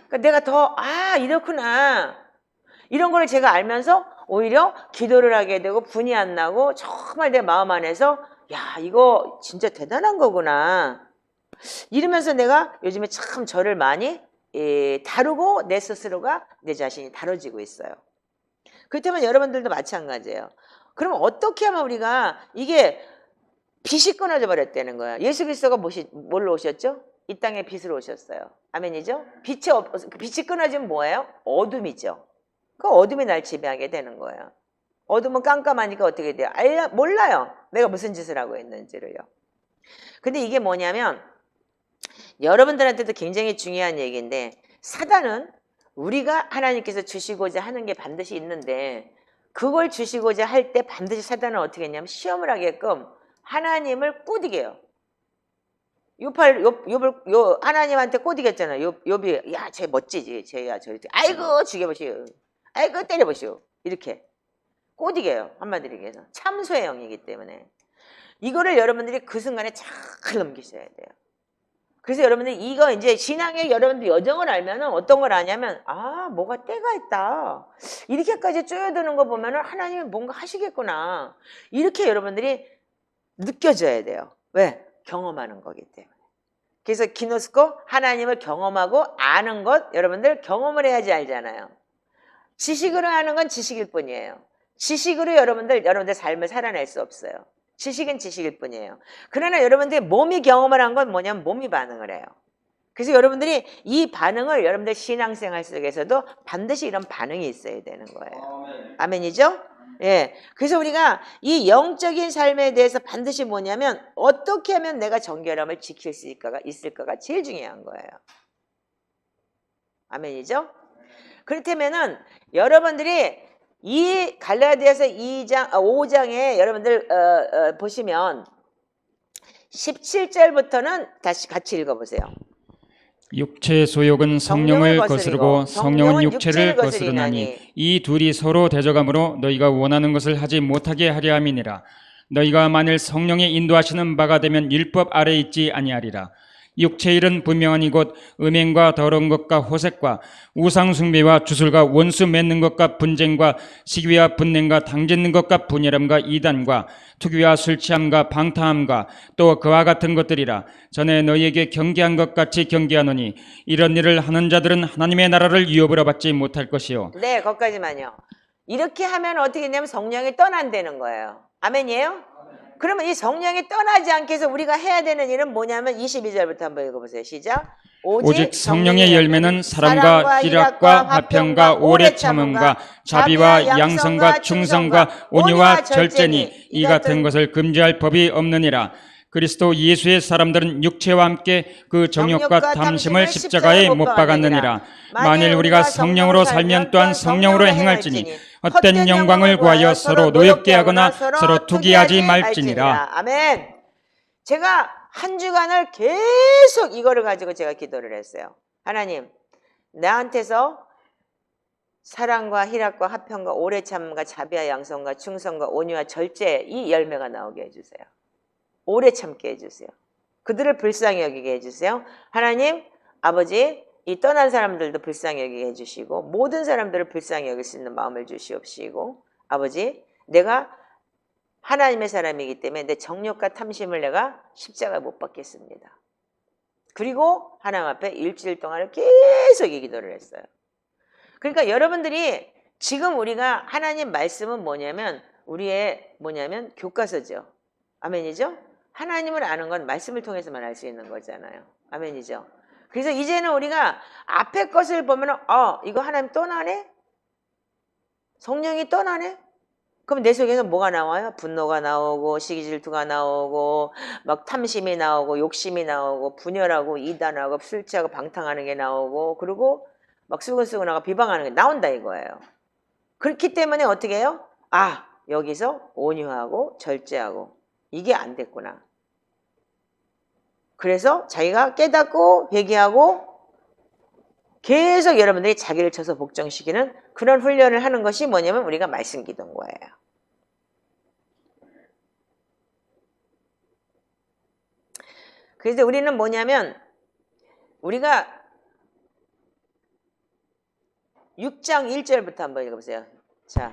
그러니까 내가 더 이렇구나. 이런 거를 제가 알면서 오히려 기도를 하게 되고 분이 안 나고 정말 내 마음 안에서 이거 진짜 대단한 거구나. 이러면서 내가 요즘에 참 저를 많이 다루고 내 스스로가 내 자신이 다뤄지고 있어요. 그렇다면 여러분들도 마찬가지예요. 그럼 어떻게 하면 우리가 이게 빛이 끊어져 버렸다는 거예요. 예수 그리스도가 뭘로 오셨죠? 이 땅에 빛으로 오셨어요. 아멘이죠? 빛이 끊어지면 뭐예요? 어둠이죠. 그 어둠이 날 지배하게 되는 거예요. 어둠은 깜깜하니까 어떻게 돼요? 몰라요. 내가 무슨 짓을 하고 있는지를요. 근데 이게 뭐냐면 여러분들한테도 굉장히 중요한 얘기인데 사단은 우리가 하나님께서 주시고자 하는 게 반드시 있는데 그걸 주시고자 할 때 반드시 사단은 어떻게 했냐면 시험을 하게끔 하나님을 꼬드겨요. 요 하나님한테 꼬드겼잖아요. 욥이 야, 쟤 멋지지. 쟤야 저 아이고 죽여보시오. 아이고 때려보시오. 이렇게 꼬드겨요. 한마디로 얘기해서 참소의 영이기 때문에 이거를 여러분들이 그 순간에 잘 넘기셔야 돼요. 그래서 여러분들 이거 이제 신앙의 여러분들 여정을 알면은 어떤 걸 아냐면 아 뭐가 때가 있다 이렇게까지 쪼여드는 거 보면은 하나님이 뭔가 하시겠구나 이렇게 여러분들이 느껴져야 돼요. 왜? 경험하는 거기 때문에. 그래서 기노스코 하나님을 경험하고 아는 것 여러분들 경험을 해야지 알잖아요. 지식으로 하는 건 지식일 뿐이에요. 지식으로 여러분들 삶을 살아낼 수 없어요. 지식은 지식일 뿐이에요. 그러나 여러분들이 몸이 경험을 한 건 뭐냐면 몸이 반응을 해요. 그래서 여러분들이 이 반응을 여러분들 신앙생활 속에서도 반드시 이런 반응이 있어야 되는 거예요. 아멘이죠? 예. 그래서 우리가 이 영적인 삶에 대해서 반드시 뭐냐면 어떻게 하면 내가 정결함을 지킬 수 있을까가 제일 중요한 거예요. 아멘이죠? 그렇다면은 여러분들이 이 갈라디아서 5장에 여러분들 보시면 17절부터는 다시 같이 읽어보세요. 육체의 소욕은 성령을 거스르고 성령은 육체를 거스르나니 이 둘이 서로 대적함으로 너희가 원하는 것을 하지 못하게 하려 함이니라. 너희가 만일 성령의 인도하시는 바가 되면 율법 아래 있지 아니하리라. 육체의 일은 분명하니 곧 음행과 더러운 것과 호색과 우상숭배와 주술과 원수 맺는 것과 분쟁과 시기와 분냉과 당짓는 것과 분열함과 이단과 투기와 술취함과 방탕함과 또 그와 같은 것들이라. 전에 너희에게 경계한 것 같이 경계하노니 이런 일을 하는 자들은 하나님의 나라를 유업으로 받지 못할 것이요. 네, 거기까지만요. 이렇게 하면 어떻게 되냐면 성령이 떠난다는 거예요. 아멘이에요? 그러면 이 성령이 떠나지 않게 해서 우리가 해야 되는 일은 뭐냐면 22절부터 한번 읽어보세요. 시작. 오직 성령의 열매는 사랑과 희락과 화평과 오래 참음과 자비와 양성과 충성과 온유와 절제니 이 같은 것을 금지할 법이 없느니라. 그리스도 예수의 사람들은 육체와 함께 그 정욕과 탐심을 십자가에 못 박았느니라. 만일 우리가 성령으로 살면 또한 성령으로 행할지니 헛된 영광을 구하여 서로 노엽게 하거나 서로 투기하지 말지니라. 아멘. 제가 한 주간을 계속 이거를 가지고 제가 기도를 했어요. 하나님, 나한테서 사랑과 희락과 화평과 오래 참음과 자비와 양성과 충성과 온유와 절제 이 열매가 나오게 해주세요. 오래 참게 해주세요. 그들을 불쌍히 여기게 해주세요. 하나님, 아버지, 이 떠난 사람들도 불쌍히 여기게 해주시고 모든 사람들을 불쌍히 여길 수 있는 마음을 주시옵시고 아버지, 내가 하나님의 사람이기 때문에 내 정욕과 탐심을 내가 십자가에 못 박겠습니다. 그리고 하나님 앞에 일주일 동안을 계속 이 기도를 했어요. 그러니까 여러분들이 지금 우리가 하나님 말씀은 뭐냐면 우리의 뭐냐면 교과서죠. 아멘이죠? 하나님을 아는 건 말씀을 통해서만 알 수 있는 거잖아요. 아멘이죠? 그래서 이제는 우리가 앞에 것을 보면 이거 하나님 떠나네? 성령이 떠나네? 그럼 내 속에서 뭐가 나와요? 분노가 나오고 시기질투가 나오고 막 탐심이 나오고 욕심이 나오고 분열하고 이단하고 술 취하고 방탕하는 게 나오고 그리고 막 수근수근하고 비방하는 게 나온다 이거예요. 그렇기 때문에 어떻게 해요? 여기서 온유하고 절제하고 이게 안 됐구나. 그래서 자기가 깨닫고 회개하고 계속 여러분들이 자기를 쳐서 복종시키는 그런 훈련을 하는 것이 뭐냐면 우리가 말씀 기도인 거예요. 그래서 우리는 뭐냐면 우리가 6장 1절부터 한번 읽어보세요. 자,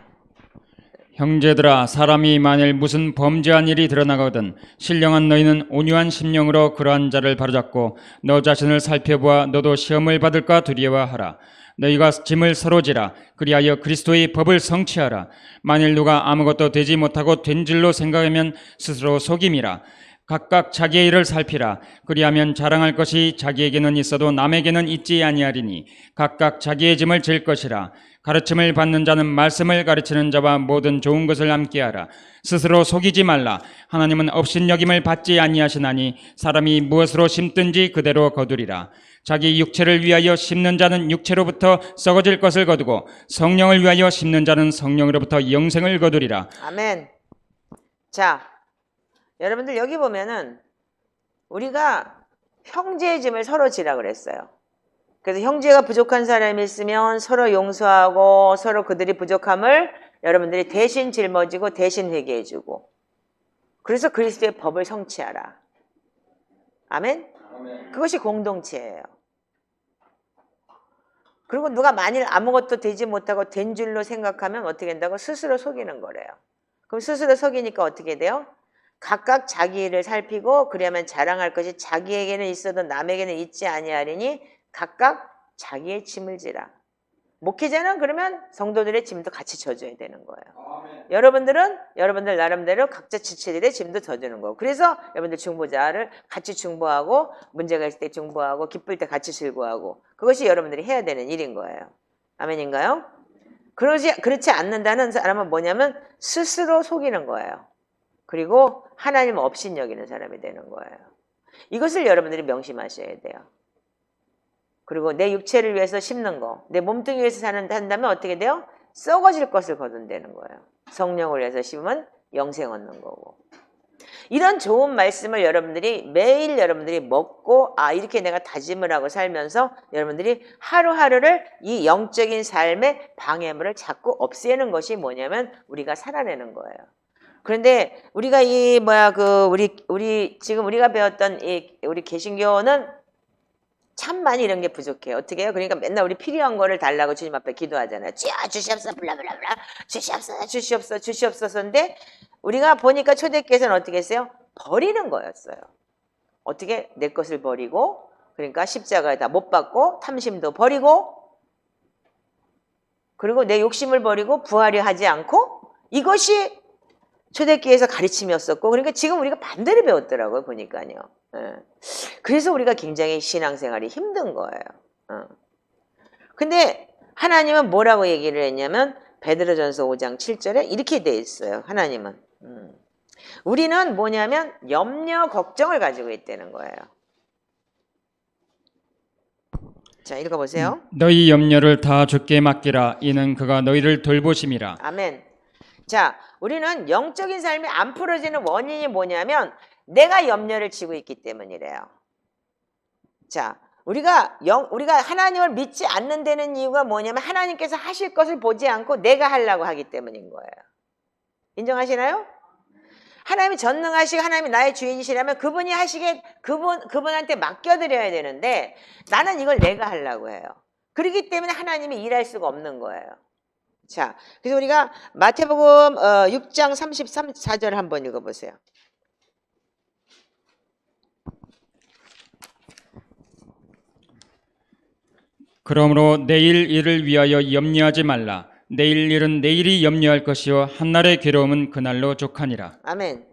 형제들아, 사람이 만일 무슨 범죄한 일이 드러나거든 신령한 너희는 온유한 심령으로 그러한 자를 바로잡고 너 자신을 살펴보아 너도 시험을 받을까 두려워하라. 너희가 짐을 서로 지라. 그리하여 그리스도의 법을 성취하라. 만일 누가 아무것도 되지 못하고 된 줄로 생각하면 스스로 속임이라. 각각 자기의 일을 살피라. 그리하면 자랑할 것이 자기에게는 있어도 남에게는 있지 아니하리니 각각 자기의 짐을 질 것이라. 가르침을 받는 자는 말씀을 가르치는 자와 모든 좋은 것을 함께하라. 스스로 속이지 말라. 하나님은 업신여김을 받지 아니하시나니 사람이 무엇으로 심든지 그대로 거두리라. 자기 육체를 위하여 심는 자는 육체로부터 썩어질 것을 거두고 성령을 위하여 심는 자는 성령으로부터 영생을 거두리라. 아멘. 자, 여러분들 여기 보면은 우리가 형제의 짐을 서로 지라 그랬어요. 그래서 형제가 부족한 사람이 있으면 서로 용서하고 서로 그들이 부족함을 여러분들이 대신 짊어지고 대신 회개해주고, 그래서 그리스도의 법을 성취하라. 아멘? 그것이 공동체예요. 그리고 누가 만일 아무것도 되지 못하고 된 줄로 생각하면 어떻게 된다고? 스스로 속이는 거래요. 그럼 스스로 속이니까 어떻게 돼요? 각각 자기 일을 살피고 그래야만 자랑할 것이 자기에게는 있어도 남에게는 있지 아니하리니 각각 자기의 짐을 지라. 목회자는 그러면 성도들의 짐도 같이 져줘야 되는 거예요. 여러분들은 여러분들 나름대로 각자 지체들의 짐도 져주는 거고, 그래서 여러분들 중보자를 같이 중보하고 문제가 있을 때 중보하고 기쁠 때 같이 즐거워하고, 그것이 여러분들이 해야 되는 일인 거예요. 아멘인가요? 그렇지 않는다는 사람은 뭐냐면 스스로 속이는 거예요. 그리고 하나님 업신여기는 사람이 되는 거예요. 이것을 여러분들이 명심하셔야 돼요. 그리고 내 육체를 위해서 심는 거, 내 몸뚱이 위해서 산다면 어떻게 돼요? 썩어질 것을 거둔다는 거예요. 성령을 위해서 심으면 영생 얻는 거고. 이런 좋은 말씀을 여러분들이 매일 여러분들이 먹고, 이렇게 내가 다짐을 하고 살면서 여러분들이 하루하루를 이 영적인 삶의 방해물을 자꾸 없애는 것이 뭐냐면 우리가 살아내는 거예요. 그런데 우리가 우리 지금 우리가 배웠던 우리 개신교는 참 많이 이런 게 부족해요. 어떻게 해요? 그러니까 맨날 우리 필요한 거를 달라고 주님 앞에 기도하잖아요. 주시옵소서, 블라블라블라, 주시옵소서인데 우리가 보니까 초대교회에서는 어떻게 했어요? 버리는 거였어요. 어떻게? 내 것을 버리고, 그러니까 십자가에 다 못 박고, 탐심도 버리고, 그리고 내 욕심을 버리고 부하려 하지 않고, 이것이 초대교회에서 가르침이었었고, 그러니까 지금 우리가 반대로 배웠더라고요, 보니까요. 그래서 우리가 굉장히 신앙생활이 힘든 거예요. 근데 하나님은 뭐라고 얘기를 했냐면 베드로전서 5장 7절에 이렇게 돼 있어요. 하나님은 우리는 뭐냐면 염려 걱정을 가지고 있다는 거예요. 자, 읽어보세요. 너희 염려를 다 주께 맡기라. 이는 그가 너희를 돌보심이라. 아멘. 자, 우리는 영적인 삶이 안 풀어지는 원인이 뭐냐면 내가 염려를 지고 있기 때문이래요. 자, 우리가 하나님을 믿지 않는 데는 이유가 뭐냐면 하나님께서 하실 것을 보지 않고 내가 하려고 하기 때문인 거예요. 인정하시나요? 하나님이 전능하시고 하나님이 나의 주인이시라면 그분이 하시게 그분한테 맡겨드려야 되는데 나는 이걸 내가 하려고 해요. 그렇기 때문에 하나님이 일할 수가 없는 거예요. 자, 그래서 우리가 마태복음 6장 34절 한번 읽어보세요. 그러므로 내일 일을 위하여 염려하지 말라. 내일 일은 내일이 염려할 것이요 한날의 괴로움은 그날로 족하니라. 아멘.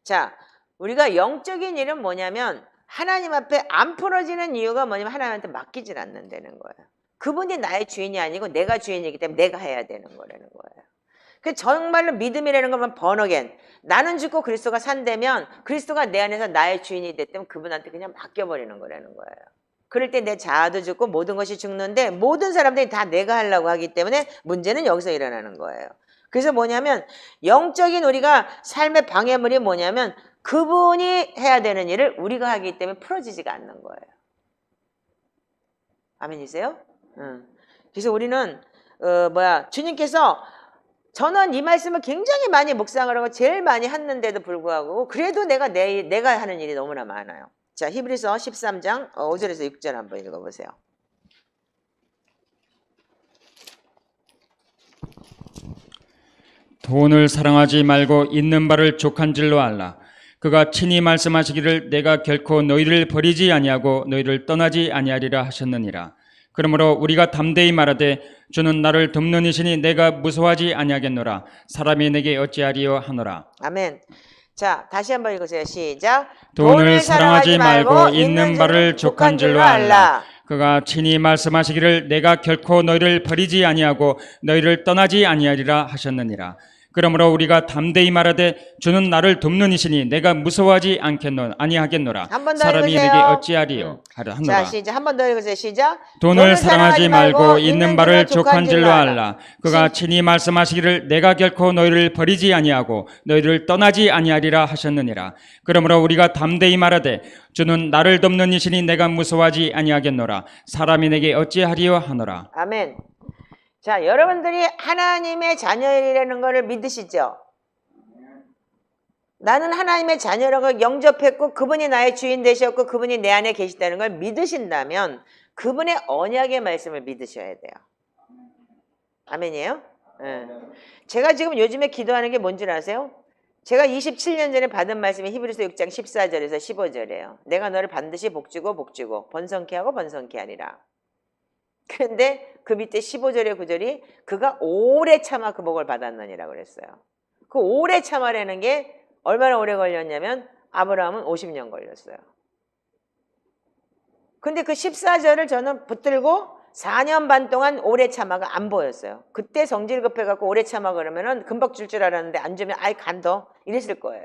자, 우리가 영적인 일은 뭐냐면 하나님 앞에 안 풀어지는 이유가 뭐냐면 하나님한테 맡기질 않는다는 거예요. 그분이 나의 주인이 아니고 내가 주인이기 때문에 내가 해야 되는 거라는 거예요. 그 정말로 믿음이라는 것만 번어겐 나는 죽고 그리스도가 산다면 그리스도가 내 안에서 나의 주인이 됐다면 그분한테 그냥 맡겨버리는 거라는 거예요. 그럴 때 내 자아도 죽고 모든 것이 죽는데 모든 사람들이 다 내가 하려고 하기 때문에 문제는 여기서 일어나는 거예요. 그래서 뭐냐면 영적인 우리가 삶의 방해물이 뭐냐면 그분이 해야 되는 일을 우리가 하기 때문에 풀어지지가 않는 거예요. 아멘이세요? 그래서 우리는 주님께서 저는 이 말씀을 굉장히 많이 묵상을 하고 제일 많이 했는데도 불구하고 그래도 내가 하는 일이 너무나 많아요. 자, 히브리서 13장 5절에서 6절 한번 읽어보세요. 돈을 사랑하지 말고 있는 바를 족한 줄로 알라. 그가 친히 말씀하시기를 내가 결코 너희를 버리지 아니하고 너희를 떠나지 아니하리라 하셨느니라. 그러므로 우리가 담대히 말하되 주는 나를 돕는 이시니 내가 무서워하지 아니하겠노라. 사람이 내게 어찌하리요 하노라. 아멘. 자, 다시 한번 읽으세요. 시작. 돈을 사랑하지 말고 있는 바를 족한 줄로 알라. 그가 친히 말씀하시기를 내가 결코 너희를 버리지 아니하고 너희를 떠나지 아니하리라 하셨느니라. 그러므로 우리가 담대히 말하되 주는 나를 돕는 이시니 내가 무서워하지 아니하겠노라. 한 번 더 사람이 읽으세요. 내게 어찌하리요 자, 하노라. 시작. 한 번 더 읽으세요. 시작. 돈을 사랑하지 말고 있는 바를 족한 줄로 알라. 그가 친히 말씀하시기를 내가 결코 너희를 버리지 아니하고 너희를 떠나지 아니하리라 하셨느니라. 그러므로 우리가 담대히 말하되 주는 나를 돕는 이시니 내가 무서워하지 아니하겠노라. 사람이 내게 어찌하리요 하노라. 아멘. 자, 여러분들이 하나님의 자녀이라는 것을 믿으시죠? 나는 하나님의 자녀라고 영접했고 그분이 나의 주인 되셨고 그분이 내 안에 계시다는 걸 믿으신다면 그분의 언약의 말씀을 믿으셔야 돼요. 아멘이에요? 네. 제가 지금 요즘에 기도하는 게 뭔지 아세요? 제가 27년 전에 받은 말씀이 히브리서 6장 14절에서 15절이에요. 내가 너를 반드시 복주고 번성케 하고 번성케 하리라. 그런데 그 밑에 15절의 구절이 그가 오래 참아 그 복을 받았느니라고 그랬어요. 그 오래 참아라는 게 얼마나 오래 걸렸냐면 아브라함은 50년 걸렸어요. 근데 그 14절을 저는 붙들고 4년 반 동안 오래 참아가 안 보였어요. 그때 성질 급해갖고 오래 참아 그러면은 금방 줄 알았는데 안 주면 아이 간더 이랬을 거예요.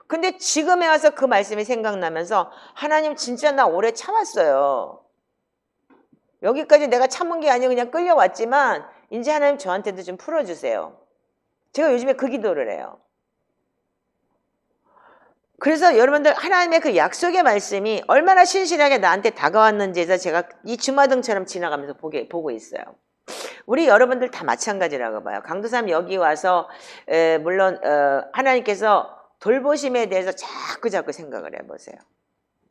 근데 지금에 와서 그 말씀이 생각나면서 하나님 진짜 나 오래 참았어요. 여기까지 내가 참은 게 아니고 그냥 끌려왔지만 이제 하나님 저한테도 좀 풀어주세요. 제가 요즘에 그 기도를 해요. 그래서 여러분들 하나님의 그 약속의 말씀이 얼마나 신실하게 나한테 다가왔는지에서 제가 이 주마등처럼 지나가면서 보고 있어요. 우리 여러분들 다 마찬가지라고 봐요. 강도사님 여기 와서 물론 하나님께서 돌보심에 대해서 자꾸 생각을 해보세요.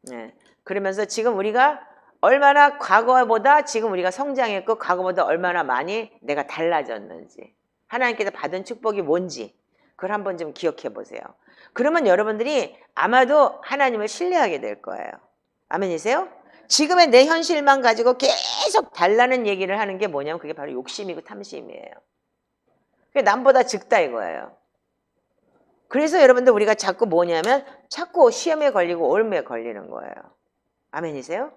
네. 그러면서 지금 우리가 얼마나 과거보다 지금 우리가 성장했고 과거보다 얼마나 많이 내가 달라졌는지 하나님께서 받은 축복이 뭔지 그걸 한번 좀 기억해 보세요. 그러면 여러분들이 아마도 하나님을 신뢰하게 될 거예요. 아멘이세요? 지금의 내 현실만 가지고 계속 달라는 얘기를 하는 게 뭐냐면 그게 바로 욕심이고 탐심이에요. 그게 남보다 적다 이거예요. 그래서 여러분들 우리가 자꾸 뭐냐면 자꾸 시험에 걸리고 올무에 걸리는 거예요. 아멘이세요?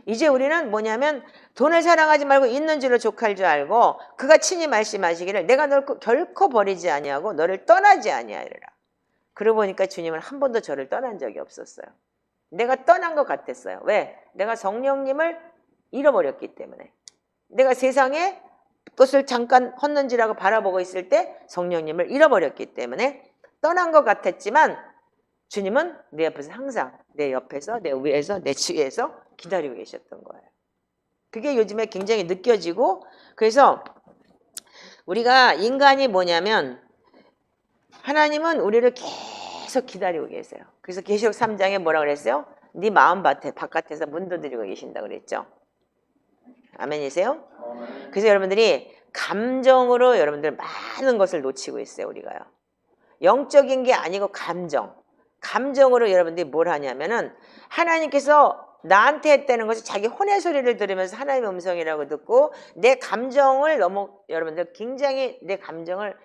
이제 우리는 뭐냐면 돈을 사랑하지 말고 있는 줄로 족할 줄 알고 그가 친히 말씀하시기를 내가 널 결코 버리지 아니하고 너를 떠나지 아니하리라. 그러고 보니까 주님은 한 번도 저를 떠난 적이 없었어요. 내가 떠난 것 같았어요. 왜? 내가 성령님을 잃어버렸기 때문에. 내가 세상에 것을 잠깐 헛는지라고 바라보고 있을 때 성령님을 잃어버렸기 때문에 떠난 것 같았지만 주님은 내 옆에서 항상 내 옆에서 내 위에서 내 주위에서 기다리고 계셨던 거예요. 그게 요즘에 굉장히 느껴지고 그래서 우리가 인간이 뭐냐면 하나님은 우리를 계속 기다리고 계세요. 그래서 계시록 3장에 뭐라 그랬어요? 네 마음 바깥에서 문 두드리고 계신다고 그랬죠. 아멘이세요? 그래서 여러분들이 감정으로 여러분들 많은 것을 놓치고 있어요. 우리가요. 영적인 게 아니고 감정으로 여러분들이 뭘 하냐면은 하나님께서 나한테 했다는 것이 자기 혼의 소리를 들으면서 하나님의 음성이라고 듣고 내 감정을 너무 여러분들 굉장히 내 감정을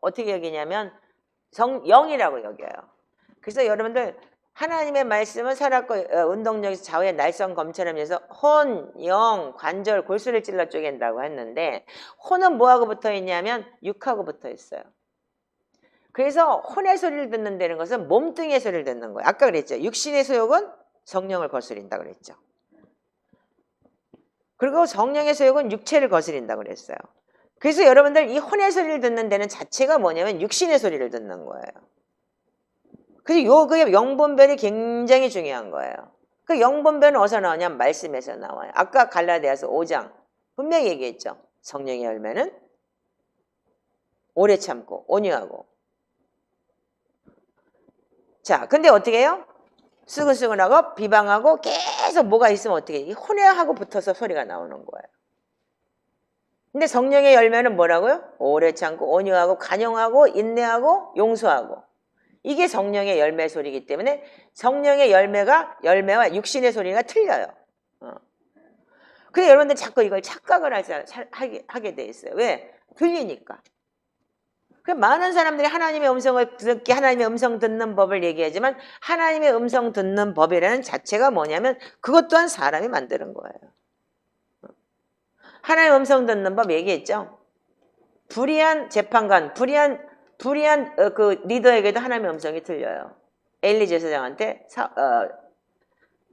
어떻게 여기냐면 영이라고 여겨요. 그래서 여러분들 하나님의 말씀은 살았고 운동력에서 좌우의 날선 검처럼 해서 혼, 영, 관절, 골수를 찔러 쪼갠다고 했는데 혼은 뭐하고 붙어 있냐면 육하고 붙어 있어요. 그래서 혼의 소리를 듣는다는 것은 몸뚱이의 소리를 듣는 거예요. 아까 그랬죠. 육신의 소욕은 성령을 거스린다 그랬죠. 그리고 성령의 소욕은 육체를 거스린다 그랬어요. 그래서 여러분들 이 혼의 소리를 듣는 데는 자체가 뭐냐면 육신의 소리를 듣는 거예요. 그래서 그 영분별이 굉장히 중요한 거예요. 그 영분별은 어디서 나오냐면 말씀에서 나와요. 아까 갈라디아서 5장 분명히 얘기했죠. 성령의 열매는 오래 참고 온유하고. 자, 근데 어떻게 해요? 수근수근하고 비방하고 계속 뭐가 있으면 어떻게 해요? 이 혼외하고 붙어서 소리가 나오는 거예요. 근데 성령의 열매는 뭐라고요? 오래 참고 온유하고 간용하고 인내하고 용서하고. 이게 성령의 열매 소리이기 때문에 성령의 열매와 육신의 소리가 틀려요. 그래서 여러분들 자꾸 이걸 착각을 하게 돼 있어요. 왜? 들리니까. 그 많은 사람들이 하나님의 음성을 듣기, 하나님의 음성 듣는 법을 얘기하지만 하나님의 음성 듣는 법이라는 자체가 뭐냐면 그것 또한 사람이 만드는 거예요. 하나님의 음성 듣는 법 얘기했죠. 불의한 재판관, 불의한 그 리더에게도 하나님의 음성이 들려요. 엘리 제사장한테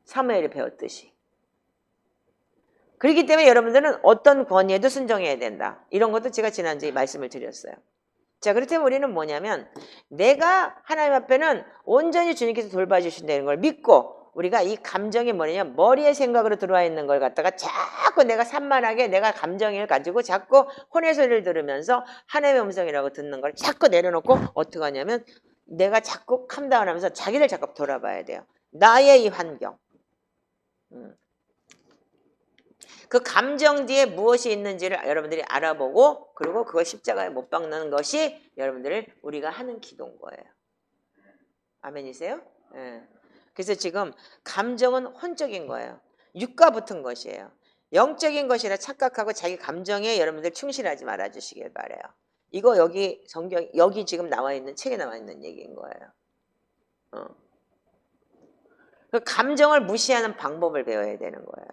사무엘이 배웠듯이. 그렇기 때문에 여러분들은 어떤 권위에도 순종해야 된다. 이런 것도 제가 지난주에 말씀을 드렸어요. 자, 그렇다면 우리는 뭐냐면 내가 하나님 앞에는 온전히 주님께서 돌봐주신다는 걸 믿고 우리가 이 감정이 뭐냐면 머리의 생각으로 들어와 있는 걸 갖다가 자꾸 내가 산만하게 내가 감정을 가지고 자꾸 혼의 소리를 들으면서 하나님의 음성이라고 듣는 걸 자꾸 내려놓고 어떻게 하냐면 내가 자꾸 캄다운하면서 자기를 자꾸 돌아봐야 돼요. 나의 이 환경. 그 감정 뒤에 무엇이 있는지를 여러분들이 알아보고 그리고 그걸 십자가에 못 박는 것이 여러분들 우리가 하는 기도인 거예요. 아멘이세요? 예. 그래서 지금 감정은 혼적인 거예요. 육과 붙은 것이에요. 영적인 것이라 착각하고 자기 감정에 여러분들 충실하지 말아 주시길 바라요. 이거 여기 성경 여기 지금 나와 있는 책에 나와 있는 얘기인 거예요. 그 감정을 무시하는 방법을 배워야 되는 거예요.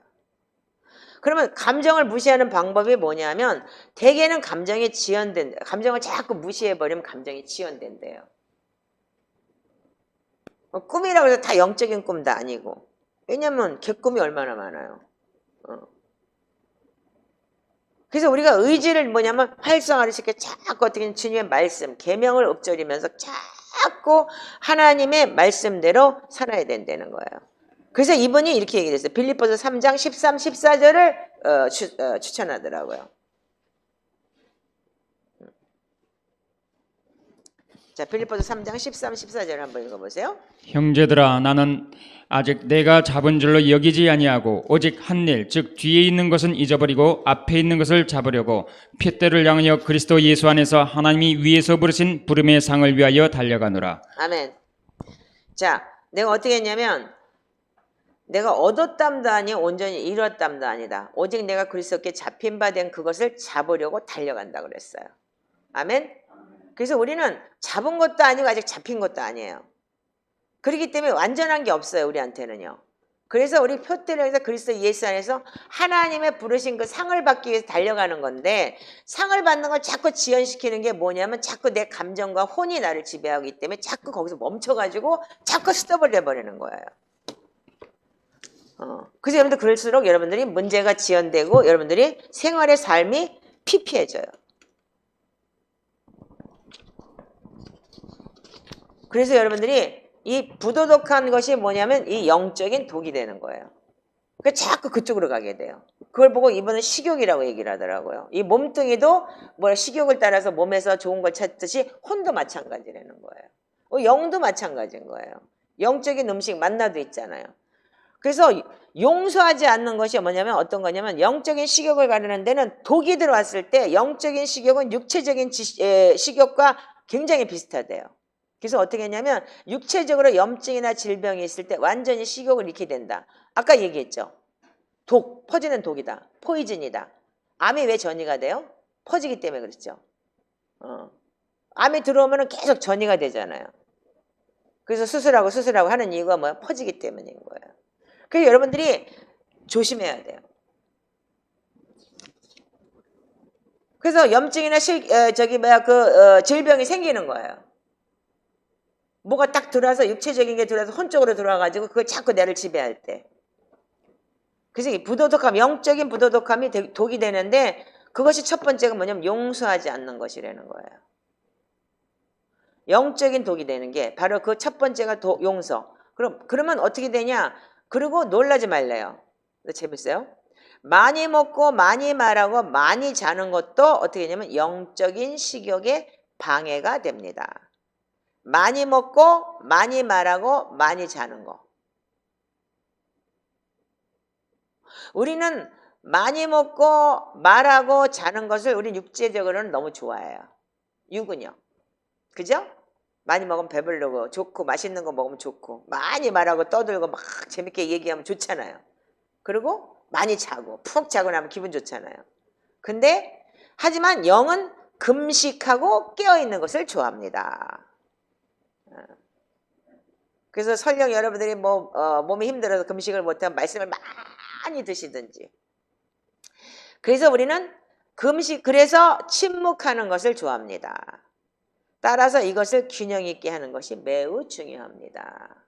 그러면 감정을 무시하는 방법이 뭐냐면 대개는 감정이 지연된다. 감정을 자꾸 무시해버리면 감정이 지연된대요. 꿈이라고 해서 다 영적인 꿈도 아니고. 왜냐면 개꿈이 얼마나 많아요. 그래서 우리가 의지를 뭐냐면 활성화를 시켜 자꾸 어떻게 주님의 말씀, 계명을 읊조리면서 자꾸 하나님의 말씀대로 살아야 된다는 거예요. 그래서 이분이 이렇게 얘기했어요. 빌립보서 3장 13, 14절을 추천하더라고요. 자, 빌립보서 3장 13, 14절 한번 읽어보세요. 형제들아 나는 아직 내가 잡은 줄로 여기지 아니하고 오직 한 일 즉 뒤에 있는 것은 잊어버리고 앞에 있는 것을 잡으려고 핏대를 향하여 그리스도 예수 안에서 하나님이 위에서 부르신 부름의 상을 위하여 달려가노라. 아멘. 자, 내가 어떻게 했냐면 내가 얻었담도 아니 온전히 이뤘담도 아니다. 오직 내가 그리스도께 잡힌 바 된 그것을 잡으려고 달려간다 그랬어요. 아멘. 그래서 우리는 잡은 것도 아니고 아직 잡힌 것도 아니에요. 그렇기 때문에 완전한 게 없어요. 우리한테는요. 그래서 우리 표대를 해서 그리스도 예수 안에서 하나님의 부르신 그 상을 받기 위해서 달려가는 건데 상을 받는 걸 자꾸 지연시키는 게 뭐냐면 자꾸 내 감정과 혼이 나를 지배하기 때문에 자꾸 거기서 멈춰가지고 자꾸 스톱을 해버리는 거예요. 그래서 여러분들 그럴수록 여러분들이 문제가 지연되고 여러분들이 생활의 삶이 피폐해져요. 그래서 여러분들이 이 부도덕한 것이 뭐냐면 이 영적인 독이 되는 거예요. 그러니까 자꾸 그쪽으로 가게 돼요. 그걸 보고 이번은 식욕이라고 얘기를 하더라고요. 이 몸뚱이도 식욕을 따라서 몸에서 좋은 걸 찾듯이 혼도 마찬가지라는 거예요. 영도 마찬가지인 거예요. 영적인 음식 만나도 있잖아요. 그래서 용서하지 않는 것이 뭐냐면 어떤 거냐면 영적인 식욕을 가르는 데는 독이 들어왔을 때 영적인 식욕은 육체적인 식욕과 굉장히 비슷하대요. 그래서 어떻게 했냐면 육체적으로 염증이나 질병이 있을 때 완전히 식욕을 잃게 된다. 아까 얘기했죠. 독, 퍼지는 독이다. 포이즌이다. 암이 왜 전이가 돼요? 퍼지기 때문에 그렇죠. 암이 들어오면 계속 전이가 되잖아요. 그래서 수술하고 하는 이유가 뭐야? 퍼지기 때문인 거예요. 그래서 여러분들이 조심해야 돼요. 그래서 염증이나 질병이 생기는 거예요. 뭐가 딱 들어와서 육체적인 게 들어와서 혼 쪽으로 들어와가지고 그걸 자꾸 나를 지배할 때. 그래서 이 부도덕함, 영적인 부도덕함이 독이 되는데 그것이 첫 번째가 뭐냐면 용서하지 않는 것이라는 거예요. 영적인 독이 되는 게 바로 그 첫 번째가 용서. 그러면 어떻게 되냐? 그리고 놀라지 말래요. 재밌어요? 많이 먹고 많이 말하고 많이 자는 것도 어떻게 되냐면 영적인 식욕의 방해가 됩니다. 많이 먹고 많이 말하고 많이 자는 거. 우리는 많이 먹고 말하고 자는 것을 우리 육체적으로는 너무 좋아해요. 육은요. 그죠? 많이 먹으면 배부르고 좋고 맛있는 거 먹으면 좋고 많이 말하고 떠들고 막 재밌게 얘기하면 좋잖아요. 그리고 많이 자고 푹 자고 나면 기분 좋잖아요. 근데 하지만 영은 금식하고 깨어있는 것을 좋아합니다. 그래서 설령 여러분들이 몸이 힘들어서 금식을 못하면 말씀을 많이 드시든지. 그래서 우리는 그래서 침묵하는 것을 좋아합니다. 따라서 이것을 균형 있게 하는 것이 매우 중요합니다.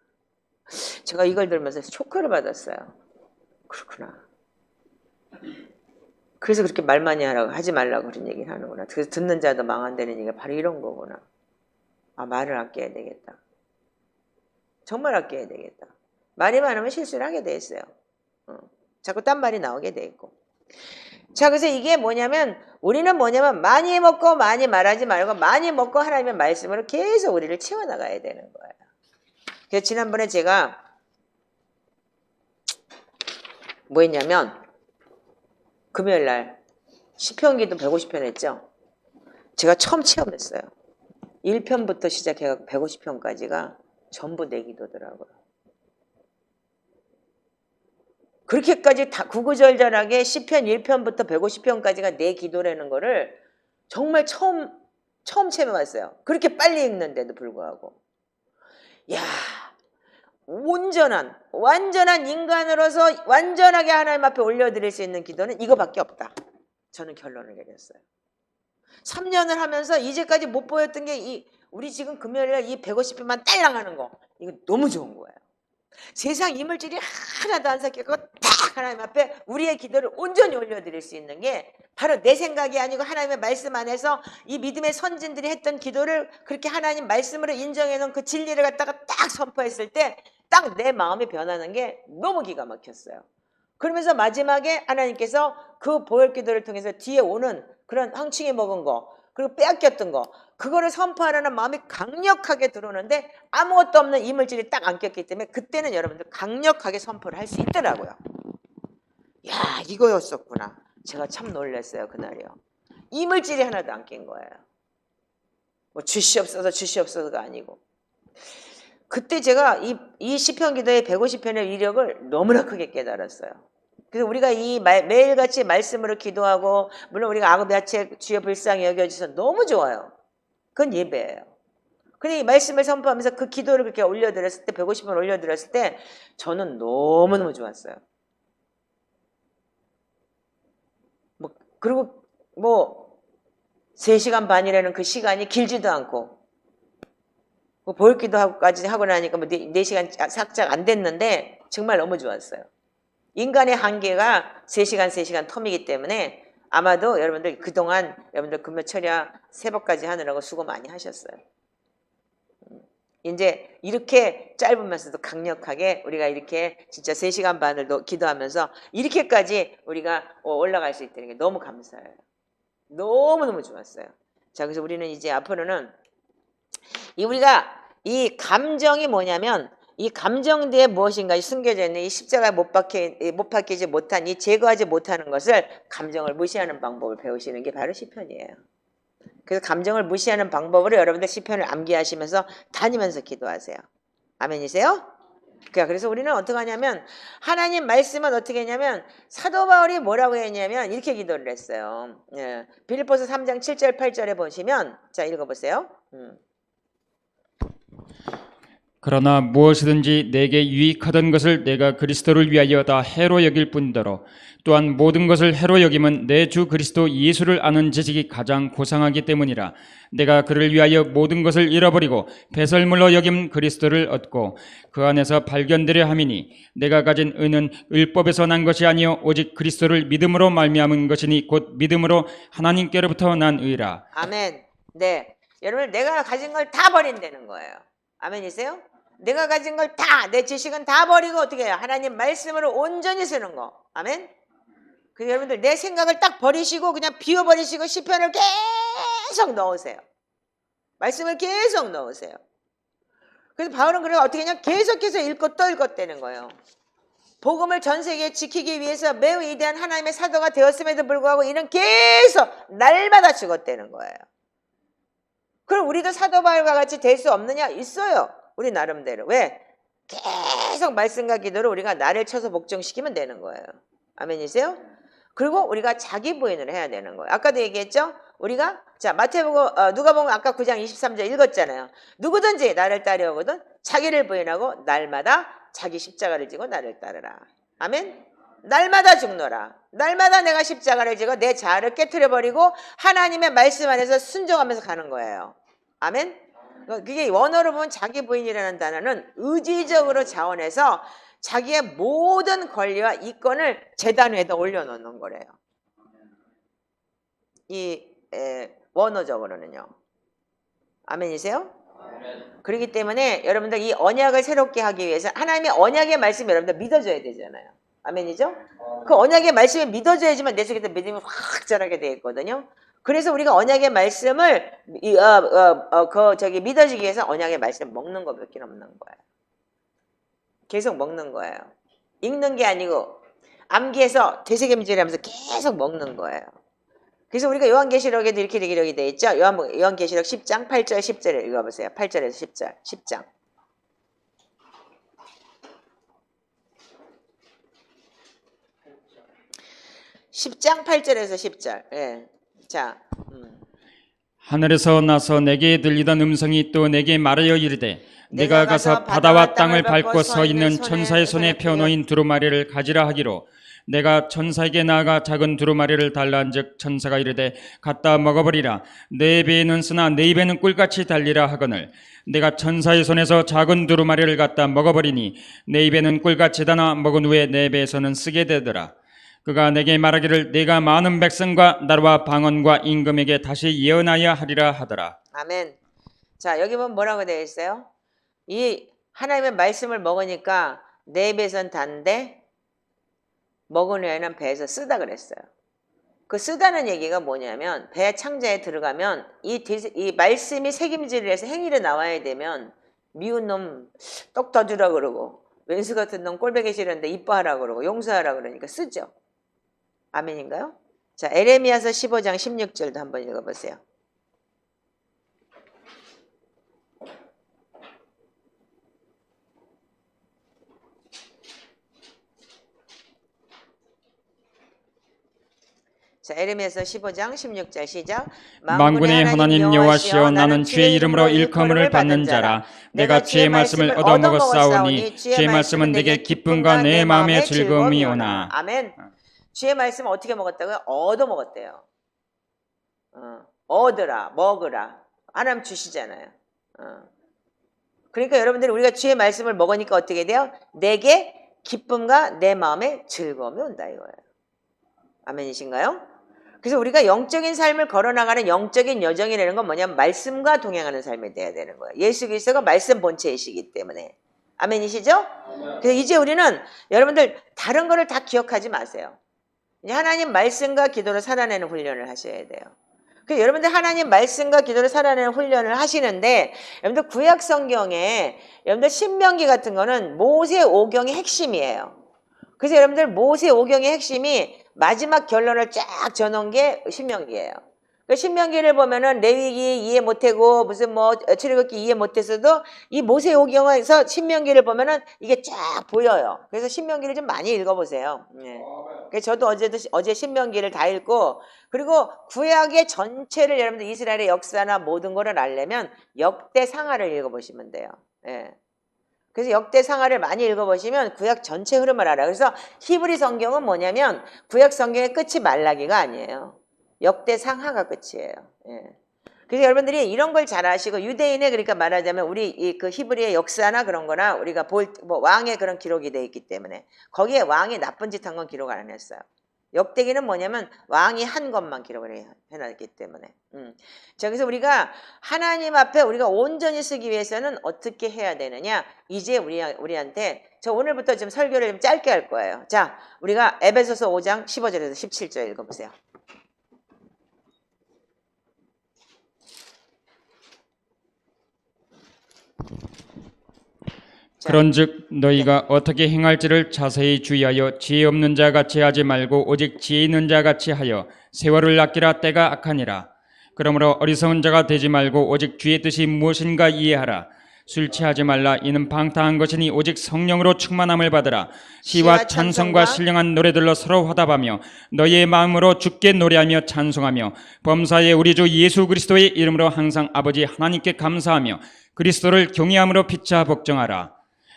제가 이걸 들으면서 쇼크를 받았어요. 그렇구나. 그래서 그렇게 말 많이 하지 말라고 그런 얘기를 하는구나. 그래서 듣는 자도 망한다는 얘기가 바로 이런 거구나. 아, 말을 아껴야 되겠다. 정말 아껴야 되겠다. 말이 많으면 실수를 하게 돼 있어요. 자꾸 딴 말이 나오게 돼 있고. 자, 그래서 이게 우리는 많이 먹고 많이 말하지 말고 많이 먹고 하나님의 말씀으로 계속 우리를 채워나가야 되는 거예요. 그래서 지난번에 제가 뭐 했냐면 금요일날 시편기도 150편 했죠. 제가 처음 체험했어요. 1편부터 시작해서 150편까지가 전부 내 기도더라고요. 그렇게까지 다 구구절절하게 시편 1편부터 150편까지가 내 기도라는 거를 정말 처음 체험해봤어요. 그렇게 빨리 읽는데도 불구하고. 야, 완전한 인간으로서 완전하게 하나님 앞에 올려드릴 수 있는 기도는 이거밖에 없다. 저는 결론을 내렸어요. 3년을 하면서 이제까지 못 보였던 게 우리 지금 금요일날 이 150편만 딸랑 하는 거, 이거 너무 좋은 거예요. 세상 이물질이 하나도 안 섞이고 딱 하나님 앞에 우리의 기도를 온전히 올려드릴 수 있는 게 바로 내 생각이 아니고 하나님의 말씀 안에서 이 믿음의 선진들이 했던 기도를 그렇게 하나님 말씀으로 인정해 놓은 그 진리를 갖다가 딱 선포했을 때 딱 내 마음이 변하는 게 너무 기가 막혔어요. 그러면서 마지막에 하나님께서 그 보혈 기도를 통해서 뒤에 오는 그런 황충이 먹은 거 그리고 빼앗겼던 거 그거를 선포하려는 마음이 강력하게 들어오는데 아무것도 없는 이물질이 딱 안 꼈기 때문에 그때는 여러분들 강력하게 선포를 할 수 있더라고요. 야, 이거였었구나. 제가 참 놀랐어요. 그날이요. 이물질이 하나도 안 낀 거예요. 뭐 주시옵소서가 아니고. 그때 제가 이 시편 기도의 150편의 위력을 너무나 크게 깨달았어요. 그래서 우리가 매일같이 말씀으로 기도하고 물론 우리가 악업야채 주여 불쌍히 여겨주셔서 너무 좋아요. 그건 예배예요. 근데 이 말씀을 선포하면서 그 기도를 그렇게 올려드렸을 때 150번 올려드렸을 때 저는 너무너무 좋았어요. 그리고 3시간 반이라는 그 시간이 길지도 않고 보혈기도 하고 나니까 4시간 삭작 안 됐는데 정말 너무 좋았어요. 인간의 한계가 3시간 텀이기 때문에 아마도 여러분들 그동안 여러분들 금요 철야 새벽까지 하느라고 수고 많이 하셨어요. 이제 이렇게 짧으면서도 강력하게 우리가 이렇게 진짜 3시간 반을 기도하면서 이렇게까지 우리가 올라갈 수 있다는 게 너무 감사해요. 너무너무 좋았어요. 자, 그래서 우리는 이제 앞으로는 우리가 이 감정이 뭐냐면 이 감정 뒤에 무엇인가 숨겨져 있는 이 십자가에 못 박히지 못한 이 제거하지 못하는 것을 감정을 무시하는 방법을 배우시는 게 바로 시편이에요. 그래서 감정을 무시하는 방법으로 여러분들 시편을 암기하시면서 다니면서 기도하세요. 아멘이세요? 그래서 우리는 어떻게 하냐면 하나님 말씀은 어떻게 했냐면 사도 바울이 뭐라고 했냐면 이렇게 기도를 했어요. 빌립보서 3장 7절 8절에 보시면 자 읽어보세요. 그러나 무엇이든지 내게 유익하던 것을 내가 그리스도를 위하여 다 해로 여길 뿐더러 또한 모든 것을 해로 여김은 내 주 그리스도 예수를 아는 지식이 가장 고상하기 때문이라. 내가 그를 위하여 모든 것을 잃어버리고 배설물로 여김 그리스도를 얻고 그 안에서 발견되려 함이니 내가 가진 의는 율법에서 난 것이 아니요 오직 그리스도를 믿음으로 말미암은 것이니 곧 믿음으로 하나님께로부터 난 의라. 아멘. 네, 여러분 내가 가진 걸 다 버린다는 거예요. 아멘이세요? 내가 가진 걸 다, 내 지식은 다 버리고 어떻게 해요? 하나님 말씀으로 온전히 쓰는 거. 아멘? 그래서 여러분들 내 생각을 딱 버리시고 그냥 비워버리시고 시편을 계속 넣으세요. 말씀을 계속 넣으세요. 그래서 바울은 그래서 어떻게 했냐? 계속해서 읽고 또 읽었다는 거예요. 복음을 전 세계에 지키기 위해서 매우 위대한 하나님의 사도가 되었음에도 불구하고 이는 계속 날마다 죽었다는 거예요. 그럼 우리도 사도 바울과 같이 될 수 없느냐? 있어요. 우리 나름대로. 왜? 계속 말씀과 기도로 우리가 나를 쳐서 복종시키면 되는 거예요. 아멘이세요? 그리고 우리가 자기 부인을 해야 되는 거예요. 아까도 얘기했죠? 우리가 자 마태복음 누가복음 아까 9장 23절 읽었잖아요. 누구든지 나를 따르거든 자기를 부인하고 날마다 자기 십자가를 지고 나를 따르라. 아멘. 날마다 죽노라. 날마다 내가 십자가를 지고 내 자아를 깨트려버리고 하나님의 말씀 안에서 순종하면서 가는 거예요. 아멘. 그게 원어로 보면 자기 부인이라는 단어는 의지적으로 자원해서 자기의 모든 권리와 이권을 제단 위에다 올려놓는 거래요. 이 원어적으로는요. 아멘이세요? 그렇기 때문에 여러분들 이 언약을 새롭게 하기 위해서 하나님의 언약의 말씀 여러분들 믿어줘야 되잖아요. 아멘이죠? 그 언약의 말씀이 믿어줘야지만 내 속에서 믿음이 확 자라게 되어 있거든요. 그래서 우리가 언약의 말씀을 믿어지기 위해서 언약의 말씀 먹는 것밖에 없는 거예요. 계속 먹는 거예요. 읽는 게 아니고 암기해서 되새김질하면서 계속 먹는 거예요. 그래서 우리가 요한계시록에도 이렇게 기록이 되어 있죠. 요한계시록 10장 8절 10절을 읽어보세요. 8절에서 10절 10장. 10장 8절에서 10절. 예. 자, 하늘에서 나서 내게 들리던 음성이 또 내게 말하여 이르되 내가 가서 바다와 땅을 밟고 서 있는 천사의 손에 펴놓인 두루마리를 가지라 하기로 내가 천사에게 나아가 작은 두루마리를 달라한즉 천사가 이르되 갖다 먹어버리라. 내 배에는 쓰나 내 입에는 꿀같이 달리라 하거늘 내가 천사의 손에서 작은 두루마리를 갖다 먹어버리니 내 입에는 꿀같이 다나 먹은 후에 내 배에서는 쓰게 되더라. 그가 내게 말하기를 내가 많은 백성과 나라와 방언과 임금에게 다시 예언하여 하리라 하더라. 아멘. 자, 여기 보면 뭐라고 되어 있어요? 이 하나님의 말씀을 먹으니까 내 배에선 단데 먹은 후에는 배에서 쓰다 그랬어요. 그 쓰다는 얘기가 뭐냐면 배 창자에 들어가면 이 말씀이 새김질을 해서 행위로 나와야 되면 미운 놈 떡 더 주라 그러고 왼수 같은 놈 꼴보기 싫은데 이뻐하라 그러고 용서하라 그러니까 쓰죠. 아멘인가요? 자, 에레미야서 15장 16절도 한번 읽어보세요. 자, 에레미야서 15장 16절 시작. 만군의 하나님 여호와시여 나는 주의 이름으로 일컬음을 받는 자라. 내가 주의 말씀을 얻어먹었사오니 주의 말씀은 내게 기쁨과 내 마음의 즐거움이 오나. 아멘. 주의 말씀을 어떻게 먹었다고요? 얻어먹었대요. 얻으라, 먹으라. 하나님 주시잖아요. 그러니까 여러분들이 우리가 주의 말씀을 먹으니까 어떻게 돼요? 내게 기쁨과 내 마음의 즐거움이 온다 이거예요. 아멘이신가요? 그래서 우리가 영적인 삶을 걸어나가는 영적인 여정이라는 건 뭐냐면 말씀과 동행하는 삶이 돼야 되는 거예요. 예수 그리스도가 말씀 본체이시기 때문에. 아멘이시죠? 그래서 이제 우리는 여러분들 다른 거를 다 기억하지 마세요. 하나님 말씀과 기도로 살아내는 훈련을 하셔야 돼요. 그래서 여러분들 하나님 말씀과 기도로 살아내는 훈련을 하시는데 여러분들 구약 성경에 여러분들 신명기 같은 거는 모세 오경의 핵심이에요. 그래서 여러분들 모세 오경의 핵심이 마지막 결론을 쫙 전놓은 게 신명기예요. 그 신명기를 보면은 레위기 이해 못하고 무슨 출애굽기 이해 못했어도 이 모세 오경에서 신명기를 보면은 이게 쫙 보여요. 그래서 신명기를 좀 많이 읽어보세요. 네. 그래서 저도 어제 신명기를 다 읽고 그리고 구약의 전체를 여러분들 이스라엘의 역사나 모든 거를 알려면 역대상하를 읽어보시면 돼요. 네. 그래서 역대상하를 많이 읽어보시면 구약 전체 흐름을 알아요. 그래서 히브리 성경은 뭐냐면 구약 성경의 끝이 말라기가 아니에요. 역대상하가 끝이에요. 예. 그래서 여러분들이 이런 걸 잘 아시고 유대인의 그러니까 말하자면 우리 그 히브리의 역사나 그런 거나 우리가 왕의 그런 기록이 돼 있기 때문에 거기에 왕이 나쁜 짓 한 건 기록 안 했어요. 역대기는 뭐냐면 왕이 한 것만 기록을 해놨기 때문에. 자, 그래서 우리가 하나님 앞에 우리가 온전히 쓰기 위해서는 어떻게 해야 되느냐? 이제 우리한테 저 오늘부터 좀 설교를 좀 짧게 할 거예요. 자, 우리가 에베소서 5장 15절에서 17절 읽어보세요. 그런즉 너희가 어떻게 행할지를 자세히 주의하여 지혜 없는 자 같이 하지 말고 오직 지혜 있는 자 같이 하여 세월을 아끼라 때가 악하니라. 그러므로 어리석은 자가 되지 말고 오직 주의 뜻이 무엇인가 이해하라. 술 취하지 말라. 이는 방탕한 것이니 오직 성령으로 충만함을 받으라. 시와 찬송과 신령한 노래들로 서로 화답하며 너희의 마음으로 주께 노래하며 찬송하며 범사의 우리 주 예수 그리스도의 이름으로 항상 아버지 하나님께 감사하며 그리스도를 경외함으로 피차 복종하라.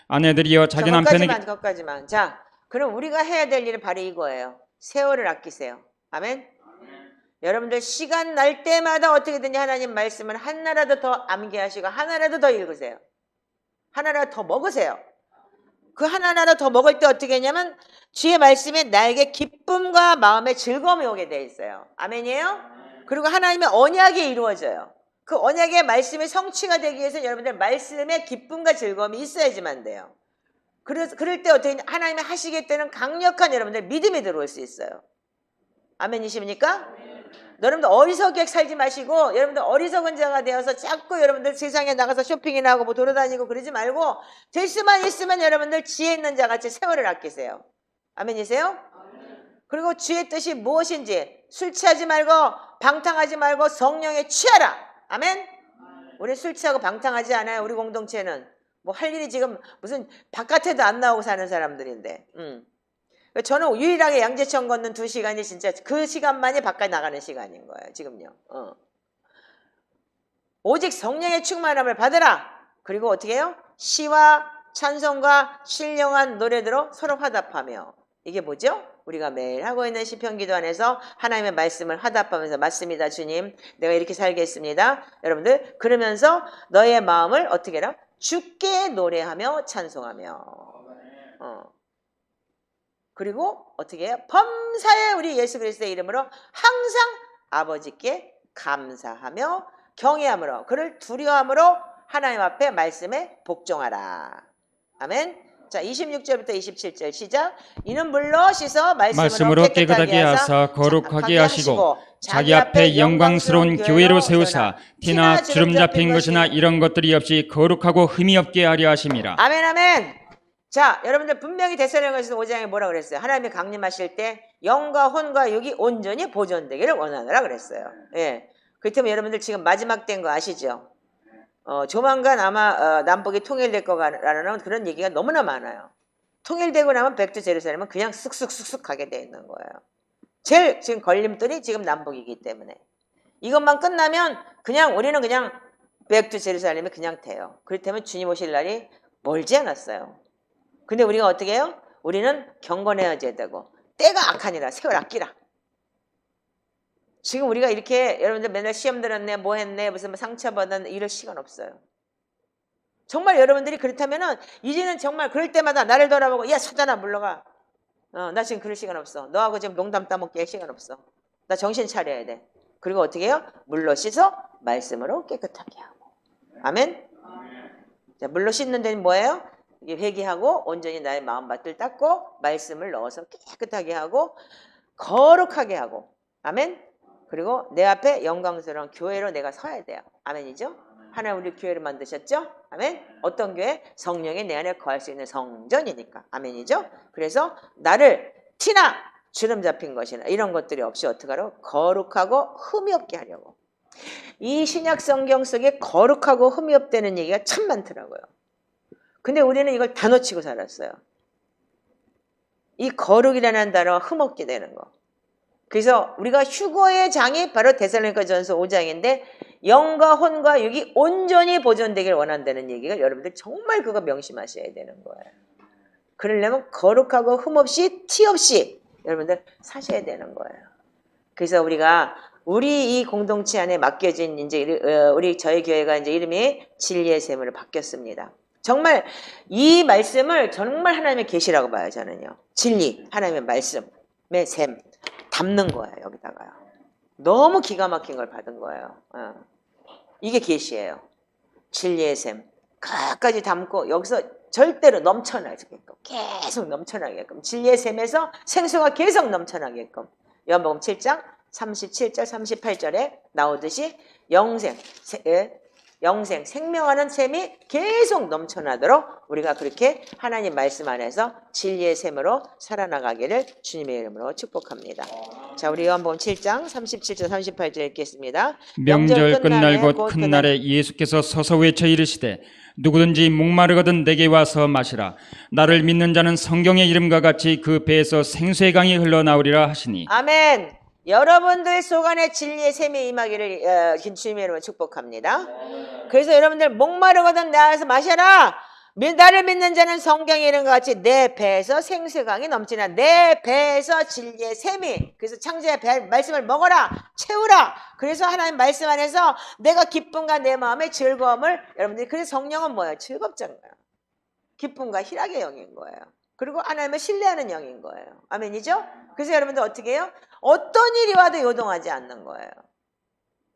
아내들이여 자기 남편에게 거기까지만. 자, 그럼 우리가 해야 될 일은 바로 이거예요. 세월을 아끼세요. 아멘. 여러분들 시간 날 때마다 어떻게든지 하나님 말씀을 하나라도 더 암기하시고 하나라도 더 읽으세요. 하나라도 더 먹으세요. 그 하나라도 더 먹을 때 어떻게 했냐면 주의 말씀에 나에게 기쁨과 마음의 즐거움이 오게 돼 있어요. 아멘이에요? 그리고 하나님의 언약이 이루어져요. 그 언약의 말씀이 성취가 되기 위해서 여러분들 말씀에 기쁨과 즐거움이 있어야지만 돼요. 그럴 때 어떻게 하나님이 하시겠다는 강력한 여러분들 믿음이 들어올 수 있어요. 아멘이십니까? 여러분들 어리석게 살지 마시고 여러분들 어리석은 자가 되어서 자꾸 여러분들 세상에 나가서 쇼핑이나 하고 뭐 돌아다니고 그러지 말고 될 수만 있으면 여러분들 지혜 있는 자같이 세월을 아끼세요. 아멘이세요? 그리고 주의 뜻이 무엇인지 술 취하지 말고 방탕하지 말고 성령에 취하라. 아멘? 우리 술 취하고 방탕하지 않아요. 우리 공동체는 뭐 할 일이 지금 무슨 바깥에도 안 나오고 사는 사람들인데 저는 유일하게 양재천 걷는 2시간이 진짜 그 시간만이 바깥 나가는 시간인 거예요. 지금요. 오직 성령의 충만함을 받으라. 그리고 어떻게 해요? 시와 찬송과 신령한 노래들로 서로 화답하며. 이게 뭐죠? 우리가 매일 하고 있는 시편기도 안에서 하나님의 말씀을 화답하면서 맞습니다. 주님 내가 이렇게 살겠습니다. 여러분들 그러면서 너의 마음을 어떻게 해라? 주께 노래하며 찬송하며 그리고 어떻게 해요? 범사에 우리 예수 그리스도의 이름으로 항상 아버지께 감사하며 경외함으로 그를 두려워함으로 하나님 앞에 말씀에 복종하라. 아멘. 자, 26절부터 27절 시작. 이는 물로 씻어 말씀으로 깨끗하게 하사 거룩하게 하시고 자기 앞에 영광스러운 교회로 세우사 티나 주름 잡힌 것이나 이런 것들이 없이 거룩하고 흠이 없게 하려 하심이라. 아멘 아멘. 자, 여러분들 분명히 데살로니가서 5장에 뭐라 그랬어요? 하나님이 강림하실 때 영과 혼과 육이 온전히 보존되기를 원하노라 그랬어요. 예. 그렇다면 여러분들 지금 마지막 때인 거 아시죠? 조만간 아마 남북이 통일될 거라는 그런 얘기가 너무나 많아요. 통일되고 나면 백두 제루살렘은 그냥 쓱쓱쓱쓱 가게 돼 있는 거예요. 제일 지금 걸림돌이 지금 남북이기 때문에 이것만 끝나면 그냥 우리는 그냥 백두 제루살렘이 그냥 돼요. 그렇다면 주님 오실 날이 멀지 않았어요. 근데 우리가 어떻게 해요? 우리는 경건해야지 되고 때가 악하니라 세월 아끼라. 지금 우리가 이렇게 여러분들 맨날 시험 들었네 뭐 했네 무슨 상처받았네 이럴 시간 없어요. 정말 여러분들이 그렇다면은 이제는 정말 그럴 때마다 나를 돌아보고 야 사단아 물러가. 나 지금 그럴 시간 없어. 너하고 지금 농담 따먹기 할 시간 없어. 나 정신 차려야 돼. 그리고 어떻게 해요? 물로 씻어 말씀으로 깨끗하게 하고. 아멘. 자, 물로 씻는 데는 뭐예요? 이게 회개하고 온전히 나의 마음밭을 닦고 말씀을 넣어서 깨끗하게 하고 거룩하게 하고. 아멘. 그리고 내 앞에 영광스러운 교회로 내가 서야 돼요. 아멘이죠? 하나님 우리 교회를 만드셨죠? 아멘. 어떤 교회? 성령이 내 안에 거할 수 있는 성전이니까. 아멘이죠? 그래서 나를 티나 주름 잡힌 것이나 이런 것들이 없이 어떻게 하라고? 거룩하고 흠이 없게 하려고. 이 신약 성경 속에 거룩하고 흠이 없다는 얘기가 참 많더라고요. 근데 우리는 이걸 다 놓치고 살았어요. 이 거룩이라는 단어가 흠없게 되는 거. 그래서 우리가 휴거의 장이 바로 데살로니가전서 5장인데 영과 혼과 육이 온전히 보존되길 원한다는 얘기가 여러분들 정말 그거 명심하셔야 되는 거예요. 그러려면 거룩하고 흠없이 티 없이 여러분들 사셔야 되는 거예요. 그래서 우리가 우리 이 공동체 안에 맡겨진 이제 우리 저희 교회가 이제 이름이 진리의 샘으로 바뀌었습니다. 정말 이 말씀을 정말 하나님의 계시라고 봐요. 저는요. 진리 하나님의 말씀의 샘 담는 거예요. 여기다가요. 너무 기가 막힌 걸 받은 거예요. 이게 계시예요. 진리의 샘 끝까지 담고 여기서 절대로 넘쳐나게끔 계속 넘쳐나게끔 진리의 샘에서 생수가 계속 넘쳐나게끔 요한복음 7장 37절 38절에 나오듯이 영생 영생, 생명하는 셈이 계속 넘쳐나도록 우리가 그렇게 하나님 말씀 안에서 진리의 셈으로 살아나가기를 주님의 이름으로 축복합니다. 자, 우리 요한복음 7장 37절 38절 읽겠습니다. 명절 끝날 곧 큰 날에 예수께서 서서 외쳐 이르시되 누구든지 목마르거든 내게 와서 마시라. 나를 믿는 자는 성경의 이름과 같이 그 배에서 생수의 강이 흘러나오리라 하시니. 아멘. 여러분들 속 안에 진리의 셈이 임하기를 주님의 이름으로 축복합니다. 그래서 여러분들 목마르거든 나와서 마셔라. 나를 믿는 자는 성경의 이름과 같이 내 배에서 생수의 강이 넘치나. 내 배에서 진리의 셈이. 그래서 창조의 말씀을 먹어라. 채우라. 그래서 하나님 말씀 안에서 내가 기쁨과 내 마음의 즐거움을 여러분들이, 그래서 성령은 뭐예요? 즐겁잖아요. 기쁨과 희락의 영인 거예요. 그리고 하나님을 신뢰하는 영인 거예요. 아멘이죠? 그래서 여러분들 어떻게 해요? 어떤 일이 와도 요동하지 않는 거예요.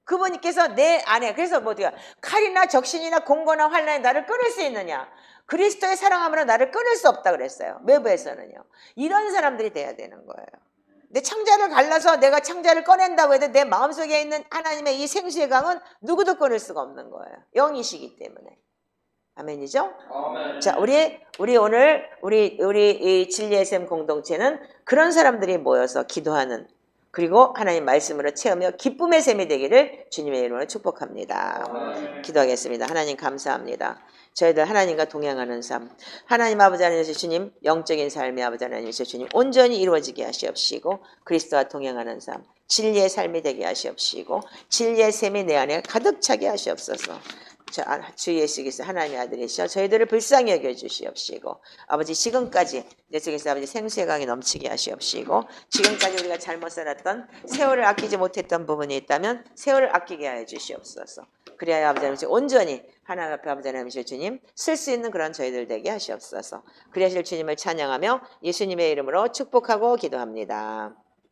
그분께서 내 안에, 그래서 뭐 어떻게 칼이나 적신이나 공고나 환난이 나를 끊을 수 있느냐? 그리스도의 사랑함으로 나를 끊을 수 없다 그랬어요. 외부에서는요. 이런 사람들이 돼야 되는 거예요. 내 창자를 갈라서 내가 창자를 꺼낸다고 해도 내 마음속에 있는 하나님의 이 생수의 강은 누구도 끊을 수가 없는 거예요. 영이시기 때문에. 아멘이죠? 아멘. 자, 우리 오늘 이 진리의 셈 공동체는 그런 사람들이 모여서 기도하는, 그리고 하나님 말씀으로 채우며 기쁨의 셈이 되기를 주님의 이름으로 축복합니다. 아멘. 기도하겠습니다. 하나님 감사합니다. 저희들 하나님과 동행하는 삶, 하나님 아버지 하나님께서 주님 영적인 삶이 아버지 하나님께서 주님 온전히 이루어지게 하시옵시고, 그리스도와 동행하는 삶, 진리의 삶이 되게 하시옵시고, 진리의 셈이 내 안에 가득 차게 하시옵소서. 주 예수께서 하나님의 아들이시여 저희들을 불쌍히 여겨주시옵시고, 아버지 지금까지 내 속에서 아버지 생수의 강이 넘치게 하시옵시고, 지금까지 우리가 잘못 살았던, 세월을 아끼지 못했던 부분이 있다면 세월을 아끼게 하여 주시옵소서. 그래야 아버지 하나님 온전히 하나님 앞에 아버지 하나님 주님 쓸 수 있는 그런 저희들 되게 하시옵소서. 그리하실 주님을 찬양하며 예수님의 이름으로 축복하고 기도합니다.